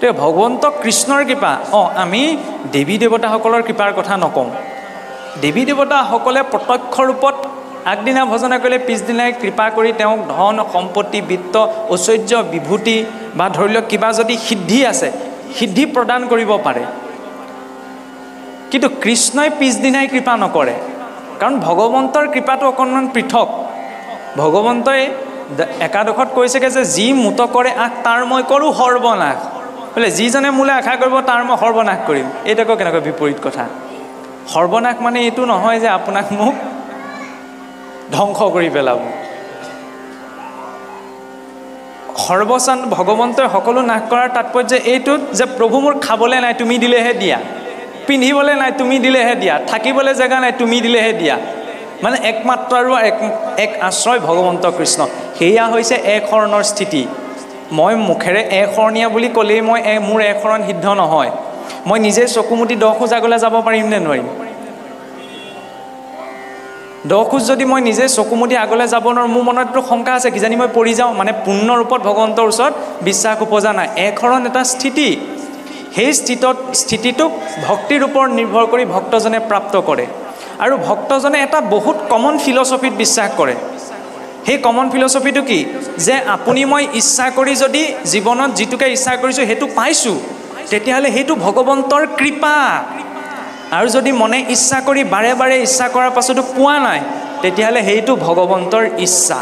তো ভগৱন্ত কৃষ্ণৰ কৃপা আমি দেৱী দেৱতাসকলৰ কৃপাৰ কথা নকওঁ দেৱী দেৱতাসকলে প্ৰত্যক্ষ ৰূপত আগদিনা ভজনা কৰিলে পিছদিনাই কৃপা কৰি তেওঁক ধন সম্পত্তি বিত্ত ঐশ্বৰ্য বিভূতি বা ধৰি লওক কিবা যদি সিদ্ধি আছে সিদ্ধি প্ৰদান কৰিব পাৰে কিন্তু কৃষ্ণই পিছদিনাই কৃপা নকৰে কাৰণ ভগৱন্তৰ কৃপাটো অকণমান পৃথক ভগৱন্তই একাদশত কৈছেগে যে যি মুত কৰে আশ তাৰ মই কৰোঁ সৰ্বনাশ বোলে যিজনে মোলৈ আশা কৰিব তাৰ মই সৰ্বনাশ কৰিম এইটো আকৌ কেনেকৈ বিপৰীত কথা সৰ্বনাশ মানে এইটো নহয় যে আপোনাক মোক ধ্বংস কৰি পেলাব সৰ্বসান ভগৱন্তই সকলো নাশ কৰাৰ তাৎপৰ্য এইটোত যে প্ৰভু মোৰ খাবলৈ নাই তুমি দিলেহে দিয়া পিন্ধিবলৈ নাই তুমি দিলেহে দিয়া থাকিবলৈ জেগা নাই তুমি দিলেহে দিয়া মানে একমাত্ৰ আৰু এক আশ্ৰয় ভগৱন্ত কৃষ্ণ সেয়া হৈছে এক শৰণৰ স্থিতি মই মুখেৰে এক শৰণীয়া বুলি ক'লেই মই মোৰ এক শৰণ সিদ্ধ নহয় মই নিজে চকুমুটি 10 খোজ আগলৈ যাব পাৰিম নে নোৱাৰিম 10 খোজ যদি মই নিজে চকুমুটি আগলৈ যাব নোৱাৰোঁ মোৰ মনততো শংকা আছে কিজানি মই পৰি যাওঁ মানে পূৰ্ণ ৰূপত ভগৱন্তৰ ওচৰত বিশ্বাস উপজা নাই এক শৰণ এটা স্থিতি সেই স্থিতিটোক ভক্তিৰ ওপৰত নিৰ্ভৰ কৰি ভক্তজনে প্ৰাপ্ত কৰে আৰু ভক্তজনে এটা বহুত কমন ফিলচফিত বিশ্বাস কৰে সেই কমন ফিলচফিটো কি যে আপুনি মই ইচ্ছা কৰি যদি জীৱনত যিটোকে ইচ্ছা কৰিছোঁ সেইটো পাইছোঁ তেতিয়াহ'লে সেইটো ভগৱন্তৰ কৃপা আৰু যদি মনে ইচ্ছা কৰি বাৰে বাৰে ইচ্ছা কৰাৰ পাছতো পোৱা নাই তেতিয়াহ'লে সেইটো ভগৱন্তৰ ইচ্ছা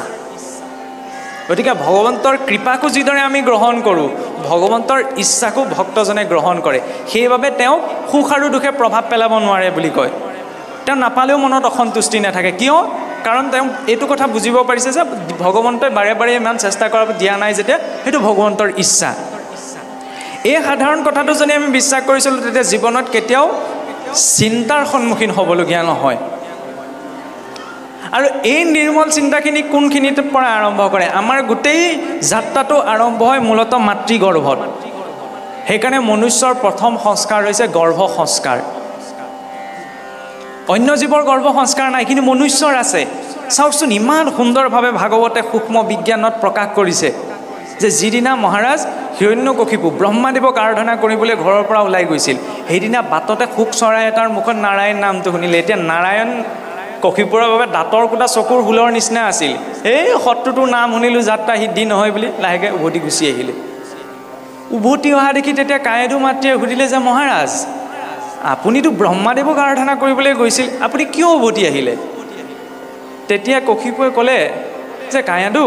গতিকে ভগৱন্তৰ কৃপাকো যিদৰে আমি গ্ৰহণ কৰোঁ ভগৱন্তৰ ইচ্ছাকো ভক্তজনে গ্ৰহণ কৰে সেইবাবে তেওঁ সুখ আৰু দুখে প্ৰভাৱ পেলাব নোৱাৰে বুলি কয় তেওঁ নাপালেও মনত অসন্তুষ্টি নাথাকে কিয় কাৰণ তেওঁ এইটো কথা বুজিব পাৰিছে যে ভগৱন্তই বাৰে বাৰে ইমান চেষ্টা কৰা দিয়া নাই যেতিয়া সেইটো ভগৱন্তৰ ইচ্ছা এই সাধাৰণ কথাটো যদি আমি বিশ্বাস কৰিছিলোঁ তেতিয়া জীৱনত কেতিয়াও চিন্তাৰ সন্মুখীন হ'বলগীয়া নহয় আৰু এই নিৰ্মল চিন্তাখিনি কোনখিনিৰ পৰা আৰম্ভ কৰে আমাৰ গোটেই যাত্ৰাটো আৰম্ভ হয় মূলতঃ মাতৃগৰ্ভত সেইকাৰণে মনুষ্যৰ প্ৰথম সংস্কাৰ হৈছে গৰ্ভ সংস্কাৰ অন্য জীৱৰ গৰ্ভ সংস্কাৰ নাই কিন্তু মনুষ্যৰ আছে চাওকচোন ইমান সুন্দৰভাৱে ভাগৱতে সূক্ষ্ম বিজ্ঞানত প্ৰকাশ কৰিছে যে যিদিনা মহাৰাজ হিৰণ্যকশিপু ব্ৰহ্মাদেৱক আৰাধনা কৰিবলৈ ঘৰৰ পৰা ওলাই গৈছিল সেইদিনা বাটতে শুক চৰাই এটাৰ মুখত নাৰায়ণ নামটো শুনিলে এতিয়া নাৰায়ণ কশিপুৰৰ বাবে দাঁতৰ কোটা চকুৰ হুলৰ নিচিনা আছিল এই শত্ৰুটোৰ নাম শুনিলোঁ যাত্ৰা সিদ্ধি নহয় বুলি লাহেকৈ উভতি গুচি আহিলে উভতি অহা দেখি তেতিয়া কায়েদু মাতৃয়ে সুধিলে যে মহাৰাজ আপুনিতো ব্ৰহ্মাদেৱক আৰাধনা কৰিবলৈ গৈছিল আপুনি কিয় উভতি আহিলে তেতিয়া কশিপুৱে ক'লে যে কায়েদু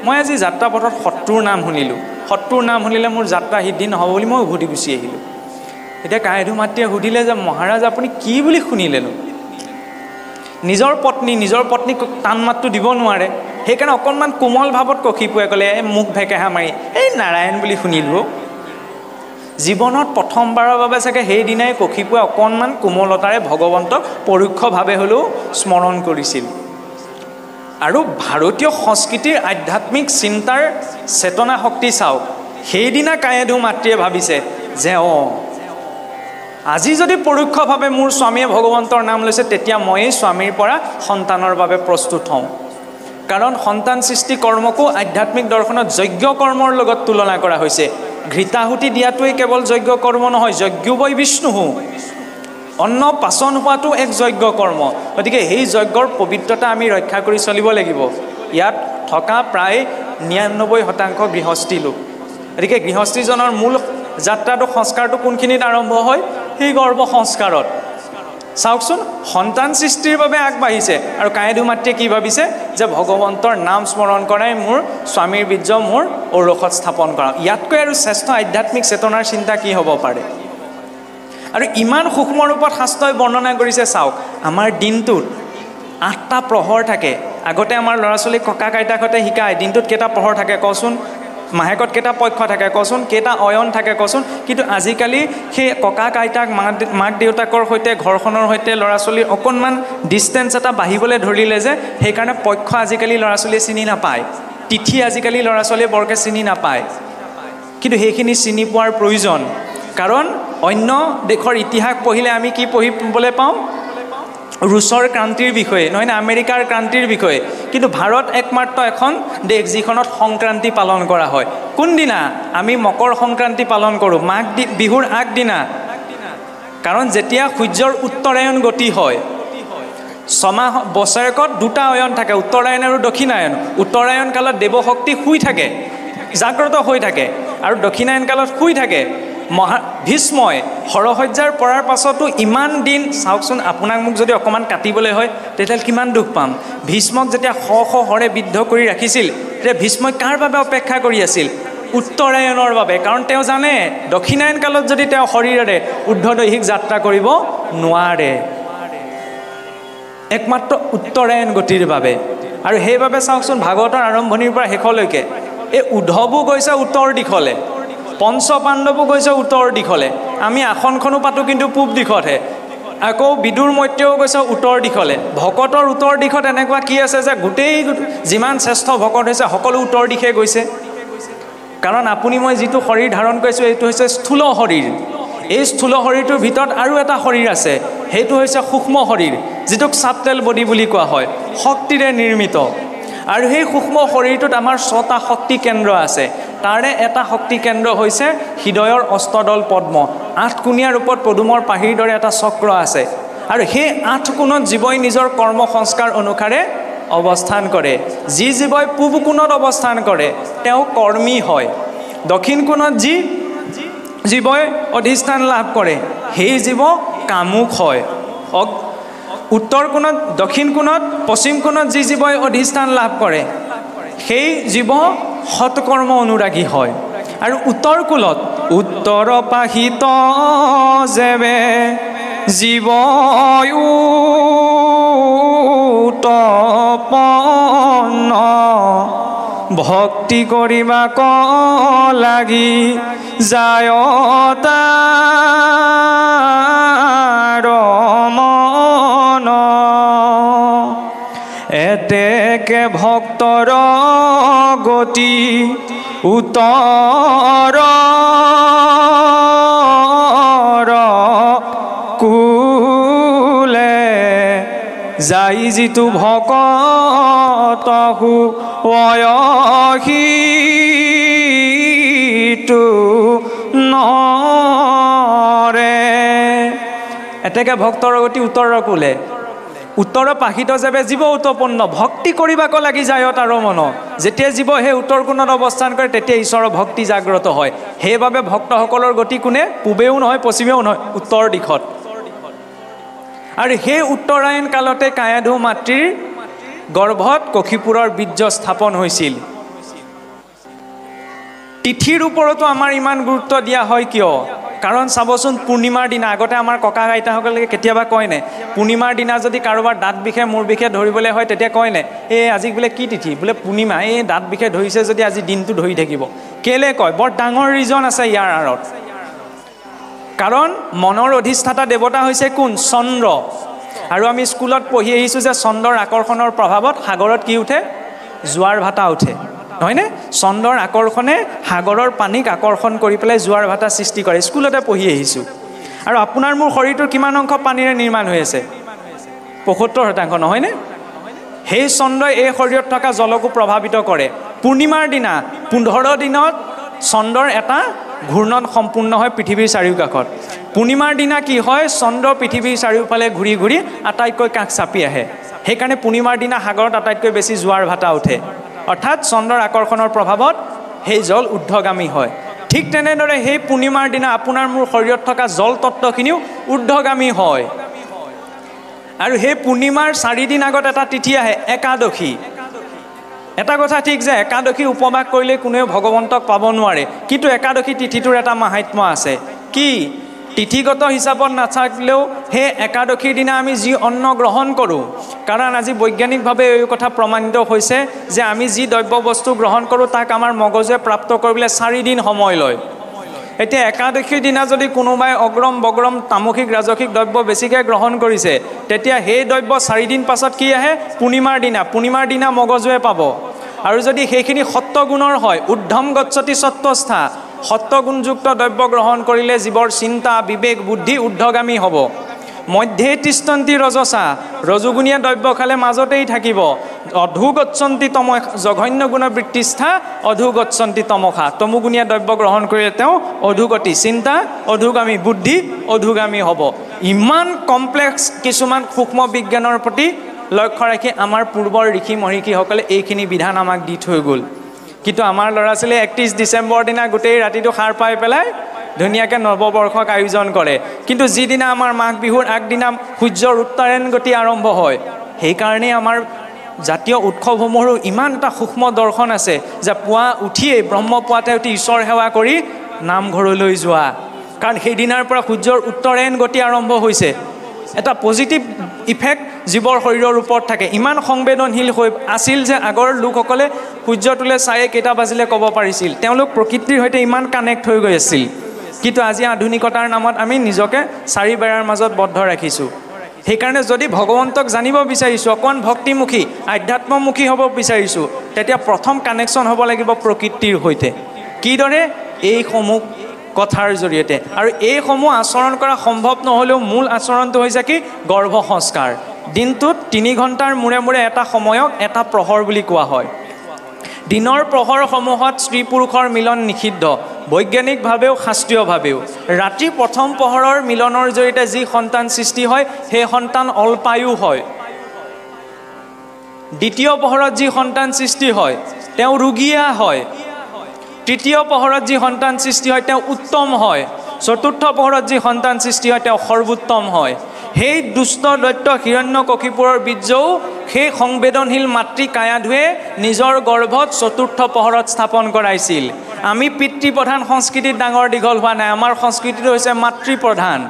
মই আজি যাত্ৰা পথত শত্ৰুৰ নাম শুনিলোঁ শত্ৰুৰ নাম শুনিলে মোৰ যাত্ৰা সিদ্ধি নহ'ব বুলি মই উভতি গুচি আহিলোঁ এতিয়া কায়েদু মাতৃয়ে সুধিলে যে মহাৰাজ আপুনি কি বুলি শুনিলেনো নিজৰ পত্নীক টান মাতটো দিব নোৱাৰে সেইকাৰণে অকণমান কোমল ভাৱত কশিপুৱে ক'লে মুখ ভেকেহা মাৰি এই নাৰায়ণ বুলি শুনিলোঁ জীৱনত প্ৰথমবাৰৰ বাবে চাগে সেইদিনাই কশিপুৱে অকণমান কোমলতাৰে ভগৱন্তক পৰোক্ষভাৱে হ'লেও স্মৰণ কৰিছিল আৰু ভাৰতীয় সংস্কৃতিৰ আধ্যাত্মিক চিন্তাৰ চেতনা শক্তি চাওক সেইদিনা কায়েদু মাতৃয়ে ভাবিছে যে আজি যদি পৰোক্ষভাৱে মোৰ স্বামীয়ে ভগৱন্তৰ নাম লৈছে তেতিয়া ময়েই স্বামীৰ পৰা সন্তানৰ বাবে প্ৰস্তুত হওঁ কাৰণ সন্তান সৃষ্টি কৰ্মকো আধ্যাত্মিক দৰ্শনত যজ্ঞ কৰ্মৰ লগত তুলনা কৰা হৈছে ঘৃতাহুতি দিয়াটোৱেই কেৱল যজ্ঞ কৰ্ম নহয় যজ্ঞো বৈ বিষ্ণু অন্ন পাচন হোৱাটো এক যজ্ঞ কৰ্ম গতিকে সেই যজ্ঞৰ পবিত্ৰতা আমি ৰক্ষা কৰি চলিব লাগিব ইয়াত থকা প্ৰায় 99% গৃহস্থী লোক গতিকে গৃহস্থীজনৰ মূল যাত্ৰাটো সংস্কাৰটো কোনখিনিত আৰম্ভ হয় সেই গৰ্ভ সংস্কাৰত চাওকচোন সন্তান সৃষ্টিৰ বাবে আগবাঢ়িছে আৰু কায়েদু মাতৃয়ে কি ভাবিছে যে ভগৱন্তৰ নাম স্মৰণ কৰাই মোৰ স্বামীৰ বীৰ্য মোৰ ঔৰসত স্থাপন কৰা ইয়াতকৈ আৰু শ্ৰেষ্ঠ আধ্যাত্মিক চেতনাৰ চিন্তা কি হ'ব পাৰে আৰু ইমান সূক্ষ্ম ৰূপত শাস্ত্ৰই বৰ্ণনা কৰিছে চাওক আমাৰ দিনটোত 8টা প্ৰহৰ থাকে আগতে আমাৰ ল'ৰা ছোৱালীক ককা আইতাকহঁতে শিকায় দিনটোত কেইটা প্ৰহৰ থাকে কচোন মাহেকত কেইটা পক্ষ থাকে কচোন কেইটা অয়ন থাকে কচোন কিন্তু আজিকালি সেই ককা আইতাক মাক দেউতাকৰ সৈতে ঘৰখনৰ সৈতে ল'ৰা ছোৱালীৰ অকণমান ডিষ্টেঞ্চ এটা বাঢ়িবলৈ ধৰিলে যে সেইকাৰণে পক্ষ আজিকালি ল'ৰা ছোৱালীয়ে চিনি নাপায় তিথি আজিকালি ল'ৰা ছোৱালীয়ে বৰকৈ চিনি নাপায় কিন্তু সেইখিনি চিনি পোৱাৰ প্ৰয়োজন কাৰণ অন্য দেশৰ ইতিহাস পঢ়িলে আমি কি পঢ়িবলৈ পাওঁ ৰুছৰ ক্ৰান্তিৰ বিষয়ে নহয় না আমেৰিকাৰ ক্ৰান্তিৰ বিষয়ে কিন্তু ভাৰত একমাত্ৰ এখন দেশ যিখনত সংক্ৰান্তি পালন কৰা হয় কোনদিনা আমি মকৰ সংক্ৰান্তি পালন কৰোঁ মাঘ বিহুৰ আগদিনা কাৰণ যেতিয়া সূৰ্যৰ উত্তৰায়ণ গতি হয় ছমাহ বছৰেকত দুটা অয়ন থাকে উত্তৰায়ণ আৰু দক্ষিণায়ন উত্তৰায়ণ কালত দেৱশক্তি শুই থাকে জাগ্ৰত হৈ থাকে আৰু দক্ষিণায়ন কালত শুই থাকে ভীষ্মই হৰসজ্জাৰ পৰাৰ পাছতো ইমান দিন চাওকচোন আপোনাক মোক যদি অকণমান কাটিবলৈ হয় তেতিয়াহ'লে কিমান দুখ পাম ভীষ্মক যেতিয়া হৰে বিদ্ধ কৰি ৰাখিছিল তেতিয়া ভীষ্মই কাৰ বাবে অপেক্ষা কৰি আছিল উত্তৰায়ণৰ বাবে কাৰণ তেওঁ জানে দক্ষিণায়ন কালত যদি তেওঁ শৰীৰেৰে ঊৰ্ধ্বদৈহিক যাত্ৰা কৰিব নোৱাৰে একমাত্ৰ উত্তৰায়ণ গতিৰ বাবে আৰু সেইবাবে চাওকচোন ভাগৱতৰ আৰম্ভণিৰ পৰা শেষলৈকে এই উদ্ধৱো গৈছে উত্তৰ দিশলে পঞ্চ পাণ্ডৱো গৈছে উত্তৰ দিশলে আমি আসনখনো পাতোঁ কিন্তু পূব দিশতহে আকৌ বিদুৰ মৈত্ৰেও গৈছে উত্তৰ দিশলে ভকতৰ উত্তৰ দিশত এনেকুৱা কি আছে যে গোটেই যিমান শ্ৰেষ্ঠ ভকত হৈছে সকলো উত্তৰ দিশে গৈছে কাৰণ আপুনি মই যিটো শৰীৰ ধাৰণ কৰিছোঁ এইটো হৈছে স্থূল শৰীৰ এই স্থূল শৰীৰটোৰ ভিতৰত আৰু এটা শৰীৰ আছে সেইটো হৈছে সূক্ষ্ম শৰীৰ যিটোক চাপটেল বডি বুলি কোৱা হয় শক্তিৰে নিৰ্মিত আৰু সেই সূক্ষ্ম শৰীৰটোত আমাৰ 6টা শক্তি কেন্দ্ৰ আছে তাৰে এটা শক্তি কেন্দ্ৰ হৈছে হৃদয়ৰ অষ্টদল পদ্ম 8 কোণীয়া ৰূপত পদুমৰ পাহিৰ দৰে এটা চক্ৰ আছে আৰু সেই 8 কোণত জীৱই নিজৰ কৰ্ম সংস্কাৰ অনুসাৰে অৱস্থান কৰে যি জীৱই পূব কোণত অৱস্থান কৰে তেওঁ কৰ্মী হয় দক্ষিণ কোণত যি জীৱই অধিষ্ঠান লাভ কৰে সেই জীৱ কামুক হয় উত্তৰ কোণত দক্ষিণ কোণত পশ্চিম কোণত যি জীৱই অধিষ্ঠান লাভ কৰে সেই জীৱ সৎকৰ্ম অনুৰাগী হয় আৰু উত্তৰ কুলত উত্তৰ পাহিত যেবে জীৱয়ু তপন ভক্তি কৰিবা ক লাগি যায় তাৰ মন এতেকে ভক্তৰ গতি উত্তৰ কুলে যাই যিটো ভকতহু অয়সিটো নৰে এতেকে ভক্তৰ গতি উত্তৰ কুলে উত্তৰ পাহিত যাবে জীৱ উৎপন্ন ভক্তি কৰিবাক লাগি যায় তাৰ মন যেতিয়া জীৱ সেই উত্তৰ কোণত অৱস্থান কৰে তেতিয়া ঈশ্বৰৰ ভক্তি জাগ্ৰত হয় সেইবাবে ভক্তসকলৰ গতি কোনে পূবেও নহয় পশ্চিমেও নহয় উত্তৰ দিশত আৰু সেই উত্তৰায়ণ কালতে কায়াধু মাতৃৰ গৰ্ভত কক্ষীপুৰৰ বীৰ্য স্থাপন হৈছিল তিথিৰ ওপৰতো আমাৰ ইমান গুৰুত্ব দিয়া হয় কিয় কাৰণ চাবচোন পূৰ্ণিমাৰ দিনা আগতে আমাৰ ককা আইতাসকলে কেতিয়াবা কয়নে পূৰ্ণিমাৰ দিনা যদি কাৰোবাৰ দাঁত বিষে মূৰ বিষে ধৰিবলৈ হয় তেতিয়া কয়নে এই আজি বোলে কি তিথি বোলে পূৰ্ণিমা এই দাঁত বিষে ধৰিছে যদি আজি দিনটো ধৰি থাকিব কেলে কয় বৰ ডাঙৰ ৰিজন আছে ইয়াৰ আঁৰত কাৰণ মনৰ অধিষ্ঠাতা দেৱতা হৈছে কোন চন্দ্ৰ আৰু আমি স্কুলত পঢ়ি আহিছোঁ যে চন্দ্ৰৰ আকৰ্ষণৰ প্ৰভাৱত সাগৰত কি উঠে জোৱাৰ ভাটা উঠে নহয়নে চন্দ্ৰৰ আকৰ্ষণে সাগৰৰ পানীক আকৰ্ষণ কৰি পেলাই জোৱাৰ ভাটা সৃষ্টি কৰে স্কুলতে পঢ়ি আহিছোঁ আৰু আপোনাৰ মোৰ শৰীৰটোৰ কিমান অংশ পানীৰে নিৰ্মাণ হৈ আছে ৭৫% নহয়নে সেই চন্দ্ৰই এই শৰীৰত থকা জলকো প্ৰভাৱিত কৰে পূৰ্ণিমাৰ দিনা 15 দিনত চন্দ্ৰৰ এটা ঘূৰ্ণন সম্পূৰ্ণ হয় পৃথিৱীৰ চাৰিওকাষত পূৰ্ণিমাৰ দিনা কি হয় চন্দ্ৰ পৃথিৱীৰ চাৰিওফালে ঘূৰি ঘূৰি আটাইতকৈ কাষ চাপি আহে সেইকাৰণে পূৰ্ণিমাৰ দিনা সাগৰত আটাইতকৈ বেছি জোৱাৰ ভাটা উঠে অৰ্থাৎ চন্দ্ৰৰ আকৰ্ষণৰ প্ৰভাৱত সেই জল ঊৰ্ধ্বগামী হয় ঠিক তেনেদৰে সেই পূৰ্ণিমাৰ দিনা আপোনাৰ মোৰ শৰীৰত থকা জল তত্ত্বখিনিও ঊৰ্ধ্বগামী হয় আৰু সেই পূৰ্ণিমাৰ 4 দিন আগত এটা তিথি আহে একাদশী এটা কথা ঠিক যে একাদশী উপবাস কৰিলে কোনেও ভগৱন্তক পাব নোৱাৰে কিন্তু একাদশী তিথিটোৰ এটা মাহাত্ম্য আছে কি তিথিগত হিচাপত নাথাকিলেও সেই একাদশীৰ দিনা আমি যি অন্ন গ্ৰহণ কৰোঁ কাৰণ আজি বৈজ্ঞানিকভাৱে এই কথা প্ৰমাণিত হৈছে যে আমি যি দ্ৰব্য বস্তু গ্ৰহণ কৰোঁ তাক আমাৰ মগজুৱে প্ৰাপ্ত কৰিবলৈ 4 দিন সময় লয় এতিয়া একাদশীৰ দিনা যদি কোনোবাই অগ্ৰম বগ্ৰম তামসিক ৰাজসিক দ্ৰব্য বেছিকৈ গ্ৰহণ কৰিছে তেতিয়া সেই দ্ৰব্য 4 দিন পাছত কি আহে পূৰ্ণিমাৰ দিনা মগজুৱে পাব আৰু যদি সেইখিনি সত্ত্বগুণৰ হয় ঊৰ্ধ্বম গচ্ছতি সত্ত্বস্থা সত্ত্বগুণযুক্ত দ্ৰব্য গ্ৰহণ কৰিলে জীৱৰ চিন্তা বিবেক বুদ্ধি ঊৰ্ধ্বগামী হ'ব মধ্যে তিষ্ঠন্তি ৰজসা, ৰজোগুণীয়া দ্ৰব্য খালে মাজতেই থাকিব। অধোগচ্ছন্তি তম, জঘন্য গুণ বৃত্তিস্থা অধোগচ্ছন্তি তমসা, তমোগুণীয়া দ্ৰব্য গ্ৰহণ কৰিলে তেওঁ অধোগতি, চিন্তা অধোগামী, বুদ্ধি অধোগামী হ'ব। ইমান কমপ্লেক্স কিছুমান সূক্ষ্ম বিজ্ঞানৰ প্ৰতি লক্ষ্য ৰাখি আমাৰ পূৰ্বৰ ঋষি মহৰ্ষিসকলে এইখিনি বিধান আমাক দি থৈ গ'ল। কিন্তু আমাৰ ল'ৰা ছোৱালীয়ে 31 ডিচেম্বৰ দিনা গোটেই ৰাতিটো সাৰ পাই পেলাই ধুনীয়াকৈ নৱবৰ্ষক আয়োজন কৰে। কিন্তু যিদিনা আমাৰ মাঘ বিহুৰ আগদিনা সূৰ্যৰ উত্তৰায়ণ গতি আৰম্ভ হয়, সেইকাৰণেই আমাৰ জাতীয় উৎসৱসমূহৰো ইমান এটা সূক্ষ্ম দৰ্শন আছে যে পুৱা উঠিয়েই ব্ৰহ্মপুৱাতে উঠি ঈশ্বৰ সেৱা কৰি নামঘৰলৈ যোৱা। কাৰণ সেইদিনাৰ পৰা সূৰ্যৰ উত্তৰায়ণ গতি আৰম্ভ হৈছে। এটা পজিটিভ ইফেক্ট জীৱৰ শৰীৰৰ ওপৰত থাকে। ইমান সংবেদনশীল হৈ আছিল যে আগৰ লোকসকলে সূৰ্যটোলৈ চায়ে কেইটা বাজিলে ক'ব পাৰিছিল। তেওঁলোক প্ৰকৃতিৰ সৈতে ইমান কানেক্ট হৈ গৈ আছিল। কিন্তু আজি আধুনিকতাৰ নামত আমি নিজকে চাৰি বেৰাৰ মাজত বদ্ধ ৰাখিছোঁ। সেইকাৰণে যদি ভগৱন্তক জানিব বিচাৰিছোঁ, অকণ ভক্তিমুখী আধ্যাত্মমুখী হ'ব বিচাৰিছোঁ, তেতিয়া প্ৰথম কানেকশ্যন হ'ব লাগিব প্ৰকৃতিৰ সৈতে। কিদৰে? এইসমূহ কথাৰ জৰিয়তে। আৰু এইসমূহ আচৰণ কৰা সম্ভৱ নহ'লেও মূল আচৰণটো হৈছে কি? গৰ্ভ সংস্কাৰ। দিনটোত 3 ঘণ্টাৰ মূৰে মূৰে এটা সময়ক এটা প্ৰহৰ বুলি কোৱা হয়। দিনৰ প্ৰহৰসমূহত স্ত্ৰী পুৰুষৰ মিলন নিষিদ্ধ, বৈজ্ঞানিকভাৱেও শাস্ত্ৰীয়ভাৱেও। ৰাতি প্ৰথম প্ৰহৰৰ মিলনৰ জৰিয়তে যি সন্তান সৃষ্টি হয়, সেই সন্তান অল্পায়ু হয়। দ্বিতীয় প্ৰহৰত যি সন্তান সৃষ্টি হয়, তেওঁ ৰোগীয়া হয়। তৃতীয় প্ৰহৰত যি সন্তান সৃষ্টি হয়, তেওঁ উত্তম হয়। চতুৰ্থ প্ৰহৰত যি সন্তান সৃষ্টি হয়, তেওঁ সৰ্বোত্তম হয়। সেই দুষ্ট দৈত্য হিৰণ্যকশিপুৰৰ বীৰ্যও সেই সংবেদনশীল মাতৃ কায়াধুৱে নিজৰ গৰ্ভত চতুৰ্থ প্ৰহৰত স্থাপন কৰাইছিল। আমি পিতৃপ্ৰধান সংস্কৃতিত ডাঙৰ দীঘল হোৱা নাই। আমাৰ সংস্কৃতিটো হৈছে মাতৃপ্ৰধান।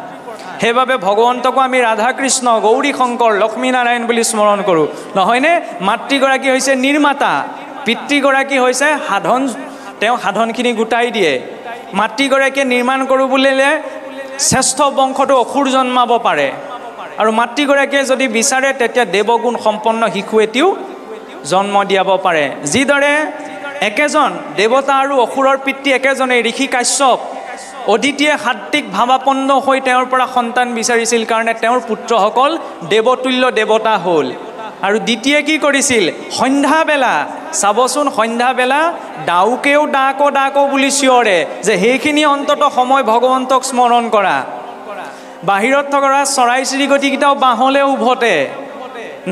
সেইবাবে ভগৱন্তকো আমি ৰাধা কৃষ্ণ, গৌৰী শংকৰ, লক্ষ্মী নাৰায়ণ বুলি স্মৰণ কৰোঁ, নহয়নে? মাতৃগৰাকী হৈছে নিৰ্মাতা, পিতৃগৰাকী হৈছে সাধন, তেওঁ সাধনখিনি গোটাই দিয়ে। মাতৃগৰাকীয়ে নিৰ্মাণ কৰোঁ বুলিলে শ্ৰেষ্ঠ বংশটো অসুৰ জন্মাব পাৰে। আৰু মাতৃগৰাকীয়ে যদি বিচাৰে তেতিয়া দেৱগুণ সম্পন্ন শিশু এটিও জন্ম দিয়াব পাৰে। যিদৰে একেজন দেৱতা আৰু অসুৰৰ পিতৃ একেজনেই, ঋষি কাশ্যপ, অদিতিয়ে সাত্বিক ভাৱাপন্ন হৈ তেওঁৰ পৰা সন্তান বিচাৰিছিল কাৰণে তেওঁৰ পুত্ৰসকল দেৱতুল্য দেৱতা হ'ল। আৰু দ্বিতীয়ে কি কৰিছিল? সন্ধ্যাবেলা, চাবচোন, সন্ধ্যাবেলা ডাউকেও ডাকো ডাকো বুলি চিঞৰে যে সেইখিনি অন্তত সময় ভগৱন্তক স্মৰণ কৰা। বাহিৰত থকা চৰাই চিৰিকটিকেইটাও বাঁহলৈ উভতে।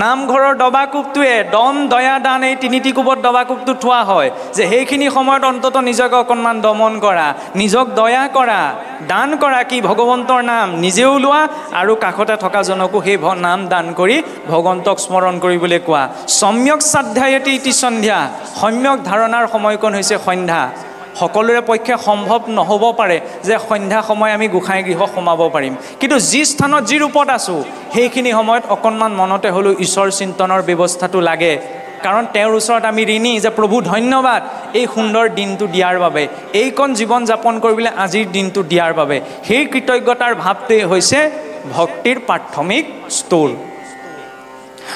নামঘৰৰ দবাকোবটোৱে দম, দয়া, দান, এই 3টি কোবত দবাকোবটো থোৱা হয় যে সেইখিনি সময়ত অন্তত নিজকে অকণমান দমন কৰা, নিজক দয়া কৰা, দান কৰা। কি? ভগৱন্তৰ নাম নিজেও লোৱা আৰু কাষতে থকাজনকো সেই নাম দান কৰি ভগৱন্তক স্মৰণ কৰিবলৈ কোৱা। সম্যক শ্ৰাদ্ধায়তি ইতি সন্ধ্যা, সম্যক ধাৰণাৰ সময়কণ হৈছে সন্ধ্যা। সকলোৰে পক্ষে সম্ভৱ নহ'ব পাৰে যে সন্ধ্যা সময় আমি গোসাঁই গৃহ সোমাব পাৰিম। কিন্তু যি স্থানত যি ৰূপত আছোঁ, সেইখিনি সময়ত অকণমান মনতে হ'লেও ঈশ্বৰ চিন্তনৰ ব্যৱস্থাটো লাগে। কাৰণ তেওঁৰ ওচৰত আমি ঋণী যে প্ৰভু ধন্যবাদ এই সুন্দৰ দিনটো দিয়াৰ বাবে, এইকণ জীৱন যাপন কৰিবলৈ আজিৰ দিনটো দিয়াৰ বাবে। সেই কৃতজ্ঞতাৰ ভাৱটোৱে হৈছে ভক্তিৰ প্ৰাথমিক স্তৰ।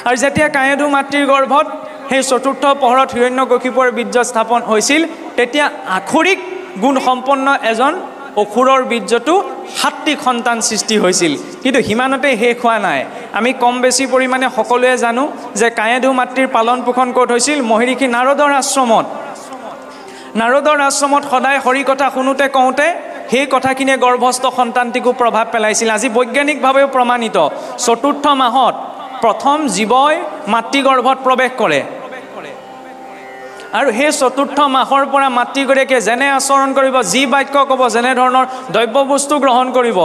আৰু যেতিয়া কায়াধু মাতৃৰ গৰ্ভত সেই চতুৰ্থ প্ৰহৰত হিৰণ্যকশিপুৰ বীৰ্য স্থাপন হৈছিল, তেতিয়া আক্ষৰিক গুণ সম্পন্ন এজন অসুৰৰ বীৰ্যটো সাত্বিক সন্তান সৃষ্টি হৈছিল। কিন্তু সিমানতে শেষ হোৱা নাই। আমি কম বেছি পৰিমাণে সকলোৱে জানো যে কায়াধু মাতৃৰ পালন পোষণ ক'ত হৈছিল? মহৰ্ষি নাৰদৰ আশ্ৰমত। নাৰদৰ আশ্ৰমত সদায় হৰি কথা শুনোতে কওঁতে সেই কথাখিনিয়ে গৰ্ভস্থ সন্তানটিকো প্ৰভাৱ পেলাইছিল। আজি বৈজ্ঞানিকভাৱেও প্ৰমাণিত। চতুৰ্থ মাহত প্ৰথম জীৱই মাতৃগৰ্ভত প্ৰৱেশ কৰে। আৰু সেই চতুৰ্থ মাহৰ পৰা মাতৃগৰাকীয়ে যেনে আচৰণ কৰিব, যি বাক্য ক'ব, যেনে ধৰণৰ দ্ৰব্য বস্তু গ্ৰহণ কৰিব,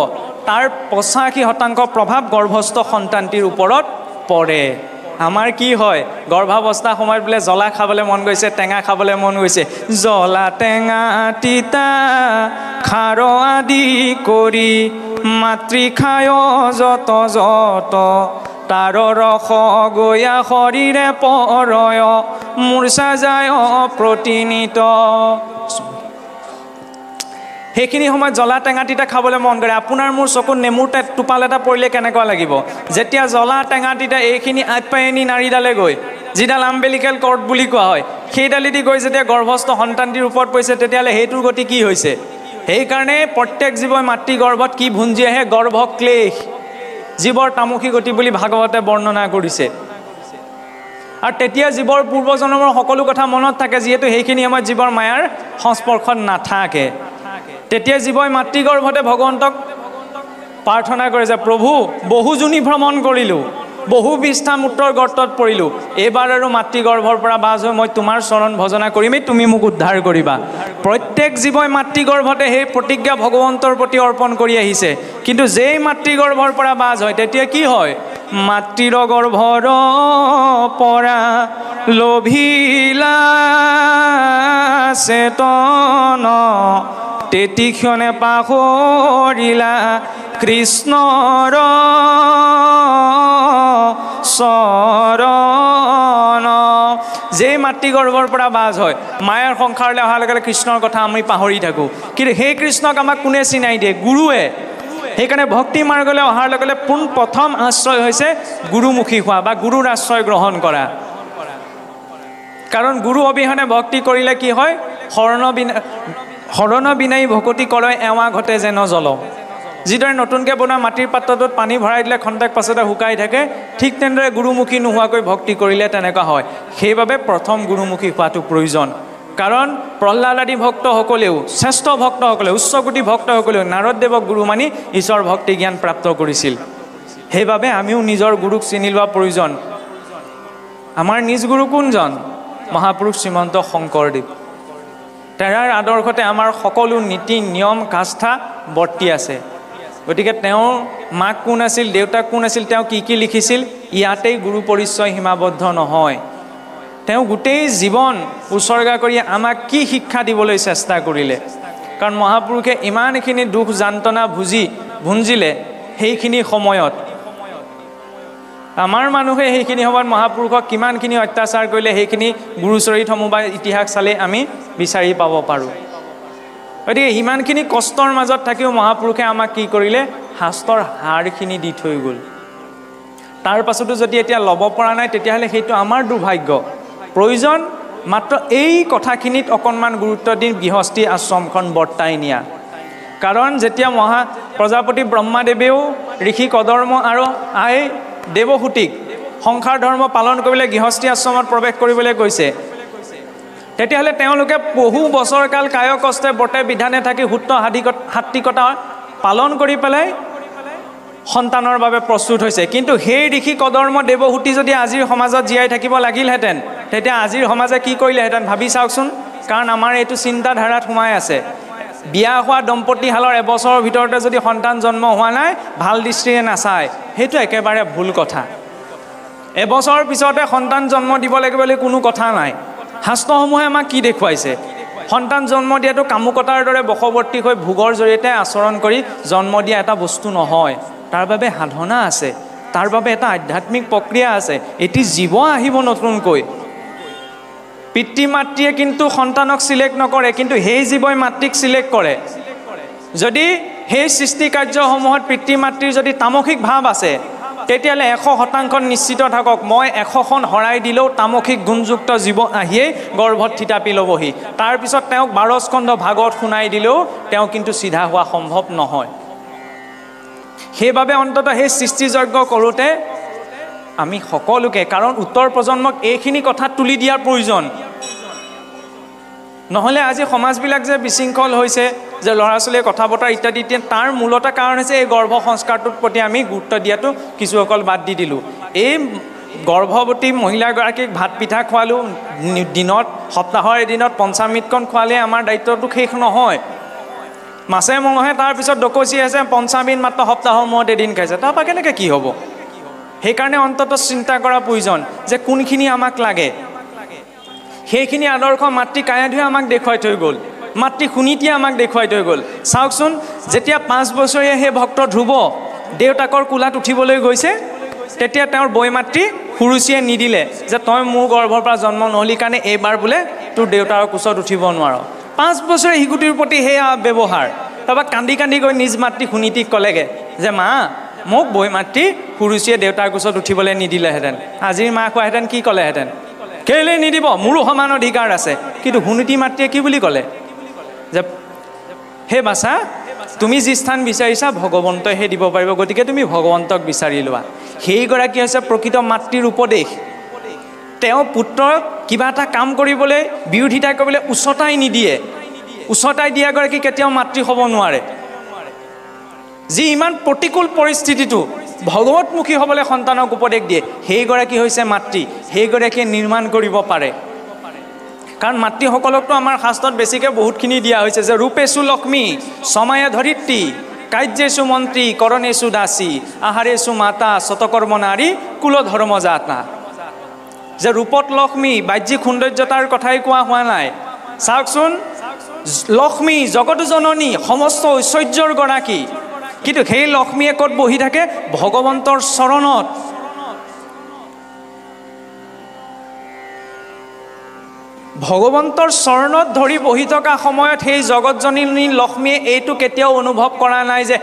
তাৰ 85% প্ৰভাৱ গৰ্ভস্থ সন্তানটিৰ ওপৰত পৰে। আমাৰ কি হয়? গৰ্ভাৱস্থা সময়ত বোলে জ্বলা খাবলৈ মন গৈছে, টেঙা খাবলৈ মন গৈছে, জ্বলা টেঙা তিতা খাৰ আদি কৰি মাতৃ খায় যত যত, তাৰ ৰস গয়া শৰীৰে পৰয় মূৰ্ছা যায় প্ৰতিনিত। সেইখিনি সময়ত জ্বলা টেঙা তিতা খাবলৈ মন কৰে। আপোনাৰ মোৰ চকুত নেমুৰ টোপাল এটা পৰিলে কেনেকুৱা লাগিব? যেতিয়া জ্বলা টেঙা তিতা এইখিনি আগপায়নি নাৰীডালে গৈ, যিডাল আম্বেলিকেল কৰ্ড বুলি কোৱা হয়, সেইডালেদি গৈ যেতিয়া গৰ্ভস্থ সন্তানটিৰ ওপৰত পৰিছে, তেতিয়াহ'লে সেইটোৰ গতি কি হৈছে? সেইকাৰণে প্ৰত্যেক জীৱই মাতৃ গৰ্ভত কি ভুঞ্জি আহে? গৰ্ভক্লেশ। জীৱৰ তামসী গতি বুলি ভাগৱতে বৰ্ণনা কৰিছে। আৰু তেতিয়া জীৱৰ পূৰ্বজন্মৰ সকলো কথা মনত থাকে, যিহেতু সেইখিনি সময়ত জীৱৰ মায়াৰ সংস্পৰ্শত নাথাকে। তেতিয়া জীৱই মাতৃগৰ্ভতে ভগৱন্তক প্ৰাৰ্থনা কৰে যে প্ৰভু বহু জুনি ভ্ৰমণ কৰিলোঁ, বহু বিষ্ঠা মূত্ৰৰ গৰ্তত পৰিলোঁ, এইবাৰ আৰু মাতৃগৰ্ভৰ পৰা বাজ হৈ মই তোমাৰ চৰণ ভজনা কৰিমেই, তুমি মোক উদ্ধাৰ কৰিবা। প্ৰত্যেক জীৱই মাতৃগৰ্ভতে সেই প্ৰতিজ্ঞা ভগৱন্তৰ প্ৰতি অৰ্পণ কৰি আহিছে। কিন্তু যেই মাতৃগৰ্ভৰ পৰা বাজ হয় তেতিয়া কি হয়? মাতৃৰ গৰ্ভৰ পৰা লভিলা চেতন, তেতিক্ষণে পাহৰিলা কৃষ্ণৰ চৰণ। যেই মাতৃগৰ্ভৰ পৰা বাজ হয়, মায়াৰ সংসাৰলৈ অহাৰ লগে লগে কৃষ্ণৰ কথা আমি পাহৰি থাকোঁ। কিন্তু সেই কৃষ্ণক আমাক কোনে চিনাই দিয়ে? গুৰুৱে। সেইকাৰণে ভক্তি মাৰ্গলৈ অহাৰ লগে লগে প্ৰথম আশ্ৰয় হৈছে গুৰুমুখী হোৱা বা গুৰুৰ আশ্ৰয় গ্ৰহণ কৰা। কাৰণ গুৰু অবিহনে ভক্তি কৰিলে কি হয়? শৰণ বিনাই ভকতি কৰয় এৱা ঘটে যেন জল। যিদৰে নতুনকৈ বনোৱা মাটিৰ পাত্ৰটোত পানী ভৰাই দিলে খন্তেক পাছতে শুকাই থাকে, ঠিক তেনেদৰে গুৰুমুখী নোহোৱাকৈ ভক্তি কৰিলে তেনেকুৱা হয়। সেইবাবে প্ৰথম গুৰুমুখী হোৱাটো প্ৰয়োজন। কাৰণ প্ৰহ্লাদ আদি ভক্তসকলেও, শ্ৰেষ্ঠ ভক্তসকলে, উচ্চকোটি ভক্তসকলেও নাৰদদেৱক গুৰু মানি ঈশ্বৰ ভক্তি জ্ঞান প্ৰাপ্ত কৰিছিল। সেইবাবে আমিও নিজৰ গুৰুক চিনি লোৱা প্ৰয়োজন। আমাৰ নিজ গুৰু কোনজন? মহাপুৰুষ শ্ৰীমন্ত শংকৰদেৱ। তেৰাৰ আদৰ্শতে আমাৰ সকলো নীতি নিয়ম কাষ্ঠা বৰ্তি আছে। গতিকে তেওঁৰ মাক কোন আছিল, দেউতাক কোন আছিল, তেওঁ কি কি লিখিছিল, ইয়াতেই গুৰু পৰিচয় সীমাবদ্ধ নহয়। তেওঁ গোটেই জীৱন উচৰ্গা কৰি আমাক কি শিক্ষা দিবলৈ চেষ্টা কৰিলে। কাৰণ মহাপুৰুষে ইমানখিনি দুখ যান্ত্ৰণা ভুঞ্জিলে সেইখিনি সময়ত। আমাৰ মানুহে সেইখিনি সময়ত মহাপুৰুষক কিমানখিনি অত্যাচাৰ কৰিলে সেইখিনি গুৰুচৰিতসমূহ বা ইতিহাস চালে আমি বিচাৰি পাব পাৰোঁ। গতিকে ইমানখিনি কষ্টৰ মাজত থাকিও মহাপুৰুষে আমাক কি কৰিলে? শাস্ত্ৰৰ হাড়খিনি দি থৈ গ'ল। তাৰ পাছতো যদি এতিয়া ল'ব পৰা নাই তেতিয়াহ'লে সেইটো আমাৰ দুৰ্ভাগ্য। প্ৰয়োজন মাত্ৰ এই কথাখিনিত অকণমান গুৰুত্ব দি গৃহস্থী আশ্ৰমখন বৰ্তাই নিয়া। কাৰণ যেতিয়া প্ৰজাপতি ব্ৰহ্মাদেৱেও ঋষি কদৰ্ম আৰু আই দেৱহূতিক সংসাৰ ধৰ্ম পালন কৰিবলৈ গৃহস্থী আশ্ৰমত প্ৰৱেশ কৰিবলৈ কৈছে, তেতিয়াহ'লে তেওঁলোকে বহু বছৰ কাল কায় কষ্টে ব্ৰতে বিধানে থাকি সূত্ৰ সাত্বিকতা পালন কৰি পেলাই সন্তানৰ বাবে প্ৰস্তুত হৈছে। কিন্তু সেই ঋষি কদৰ্ম দেৱহূতি যদি আজিৰ সমাজত জীয়াই থাকিব লাগিলহেঁতেন, তেতিয়া আজিৰ সমাজে কি কৰিলেহেঁতেন ভাবি চাওকচোন। কাৰণ আমাৰ এইটো চিন্তাধাৰাত সোমাই আছে। বিয়া হোৱা দম্পতীহালৰ এবছৰৰ ভিতৰতে যদি সন্তান জন্ম হোৱা নাই, ভাল দৃষ্টিৰে নাচায়, সেইটো একেবাৰে ভুল কথা। এবছৰৰ পিছতে সন্তান জন্ম দিব লাগিব বুলি কোনো কথা নাই। শাস্ত্ৰসমূহে আমাক কি দেখুৱাইছে? সন্তান জন্ম দিয়াটো কামুকতাৰ দৰে বশৱৰ্তী হৈ ভোগৰ জৰিয়তে আচৰণ কৰি জন্ম দিয়া এটা বস্তু নহয়। তাৰ বাবে সাধনা আছে, তাৰ বাবে এটা আধ্যাত্মিক প্ৰক্ৰিয়া আছে। এটি জীৱ আহিব নতুনকৈ। পিতৃ মাতৃয়ে কিন্তু সন্তানক চিলেক্ট নকৰে, কিন্তু সেই জীৱই মাতৃক চিলেক্ট কৰে। যদি সেই সৃষ্টি কাৰ্যসমূহত পিতৃ মাতৃৰ যদি তামসিক ভাৱ আছে, তেতিয়াহ'লে 100% নিশ্চিত থাকক, মই 100খন হৰাই দিলেও তামসিক গুণযুক্ত জীৱ আহিয়েই গৰ্ভত থিতাপি ল'বহি। তাৰপিছত তেওঁক 12 স্কন্ধ ভাগৱত শুনাই দিলেও তেওঁ কিন্তু চিধা হোৱা সম্ভৱ নহয়। সেইবাবে অন্ততঃ সেই সৃষ্টিযজ্ঞ কৰোঁতে আমি সকলোকে, কাৰণ উত্তৰ প্ৰজন্মক এইখিনি কথা তুলি দিয়াৰ প্ৰয়োজন। নহ'লে আজি সমাজবিলাক যে বিশৃংখল হৈছে, যে ল'ৰা ছোৱালীয়ে কথা বতৰা ইত্যাদি, তাৰ মূলতে কাৰণ হৈছে এই গৰ্ভ সংস্কাৰটোৰ প্ৰতি আমি গুৰুত্ব দিয়াটো কিছুসকল বাদ দি দিলোঁ। এই গৰ্ভৱতী মহিলাগৰাকীক ভাত পিঠা খোৱালোঁ, দিনত সপ্তাহৰ এদিনত পঞ্চামৃতকণ খোৱালে আমাৰ দায়িত্বটো শেষ নহয়। মাছে মঙহে তাৰপিছত ডকচি আছে, পঞ্চামৃত মাত্ৰ সপ্তাহৰ মূৰত এদিন খাইছে, তাৰপৰা কেনেকৈ কি হ'ব? সেইকাৰণে অন্ততঃ চিন্তা কৰা প্ৰয়োজন যে কোনখিনি আমাক লাগে। সেইখিনি আদৰ্শ মাতৃ কায়াধুৱে আমাক দেখুৱাই থৈ গ'ল, মাতৃ সুনীতিয়ে আমাক দেখুৱাই থৈ গ'ল। চাওকচোন, যেতিয়া 5 বছৰীয়া সেই ভক্ত ধ্ৰুৱ দেউতাকৰ কোলাত উঠিবলৈ গৈছে, তেতিয়া তেওঁৰ বৈমাতৃ সুৰুচিয়ে নিদিলে যে তই মোৰ গৰ্ভৰ পৰা জন্ম নহ'লি কাৰণে এইবাৰ বোলে তোৰ দেউতাৰ কোচত উঠিব নোৱাৰ। 5 বছৰীয়া শিশুটিৰ প্ৰতি সেয়া ব্যৱহাৰ। তাৰপৰা কান্দি কান্দি গৈ নিজ মাতৃ সুনীতিক ক'লেগৈ যে মা, মোক বৈমাতৃ সুৰুচিয়ে দেউতাৰ কোচত উঠিবলৈ নিদিলেহেঁতেন, আজিৰ মা কোৱাহেঁতেন কি ক'লেহেঁতেন? কেলৈ নিদিব, মোৰো সমান অধিকাৰ আছে। কিন্তু সুনীতি মাতৃয়ে কি বুলি ক'লে যে হে বাছা, তুমি যি স্থান বিচাৰিছা ভগৱন্তইহে দিব পাৰিব, গতিকে তুমি ভগৱন্তক বিচাৰি লোৱা। সেইগৰাকী হৈছে প্ৰকৃত মাতৃৰ উপদেশ। তেওঁ পুত্ৰক কিবা এটা কাম কৰিবলৈ, বিৰোধিতা কৰিবলৈ উচতাই নিদিয়ে। উচতাই দিয়াগৰাকী কেতিয়াও মাতৃ হ'ব নোৱাৰে। যি ইমান প্ৰতিকূল পৰিস্থিতিটো ভগৱতমুখী হ'বলৈ সন্তানক উপদেশ দিয়ে, সেইগৰাকী হৈছে মাতৃ। সেইগৰাকীয়ে নিৰ্মাণ কৰিব পাৰে। কাৰণ মাতৃসকলকতো আমাৰ শাস্ত্ৰত বেছিকৈ বহুতখিনি দিয়া হৈছে যে ৰূপেশু লক্ষ্মী সমায়ে ধৰিত্ৰী কাৰ্যেশু মন্ত্ৰী কৰণেশু দাসী আহাৰেশু মাতা শতকৰ্ম নাৰী কুলধৰ্ম জাতা। যে ৰূপত লক্ষ্মী, বাহ্যিক সৌন্দৰ্যতাৰ কথাই কোৱা হোৱা নাই। চাওকচোন, লক্ষ্মী জগত জননী, সমস্ত ঐশ্বৰ্যৰ গৰাকী, কিন্তু সেই লক্ষ্মীয়ে ক'ত বহি থাকে? ভগৱন্তৰ চৰণত। ভগৱন্তৰ চৰণত ধৰি বহি থকা সময়ত সেই জগতজননী লক্ষ্মীয়ে এইটো কেতিয়াও অনুভৱ কৰা নাই যে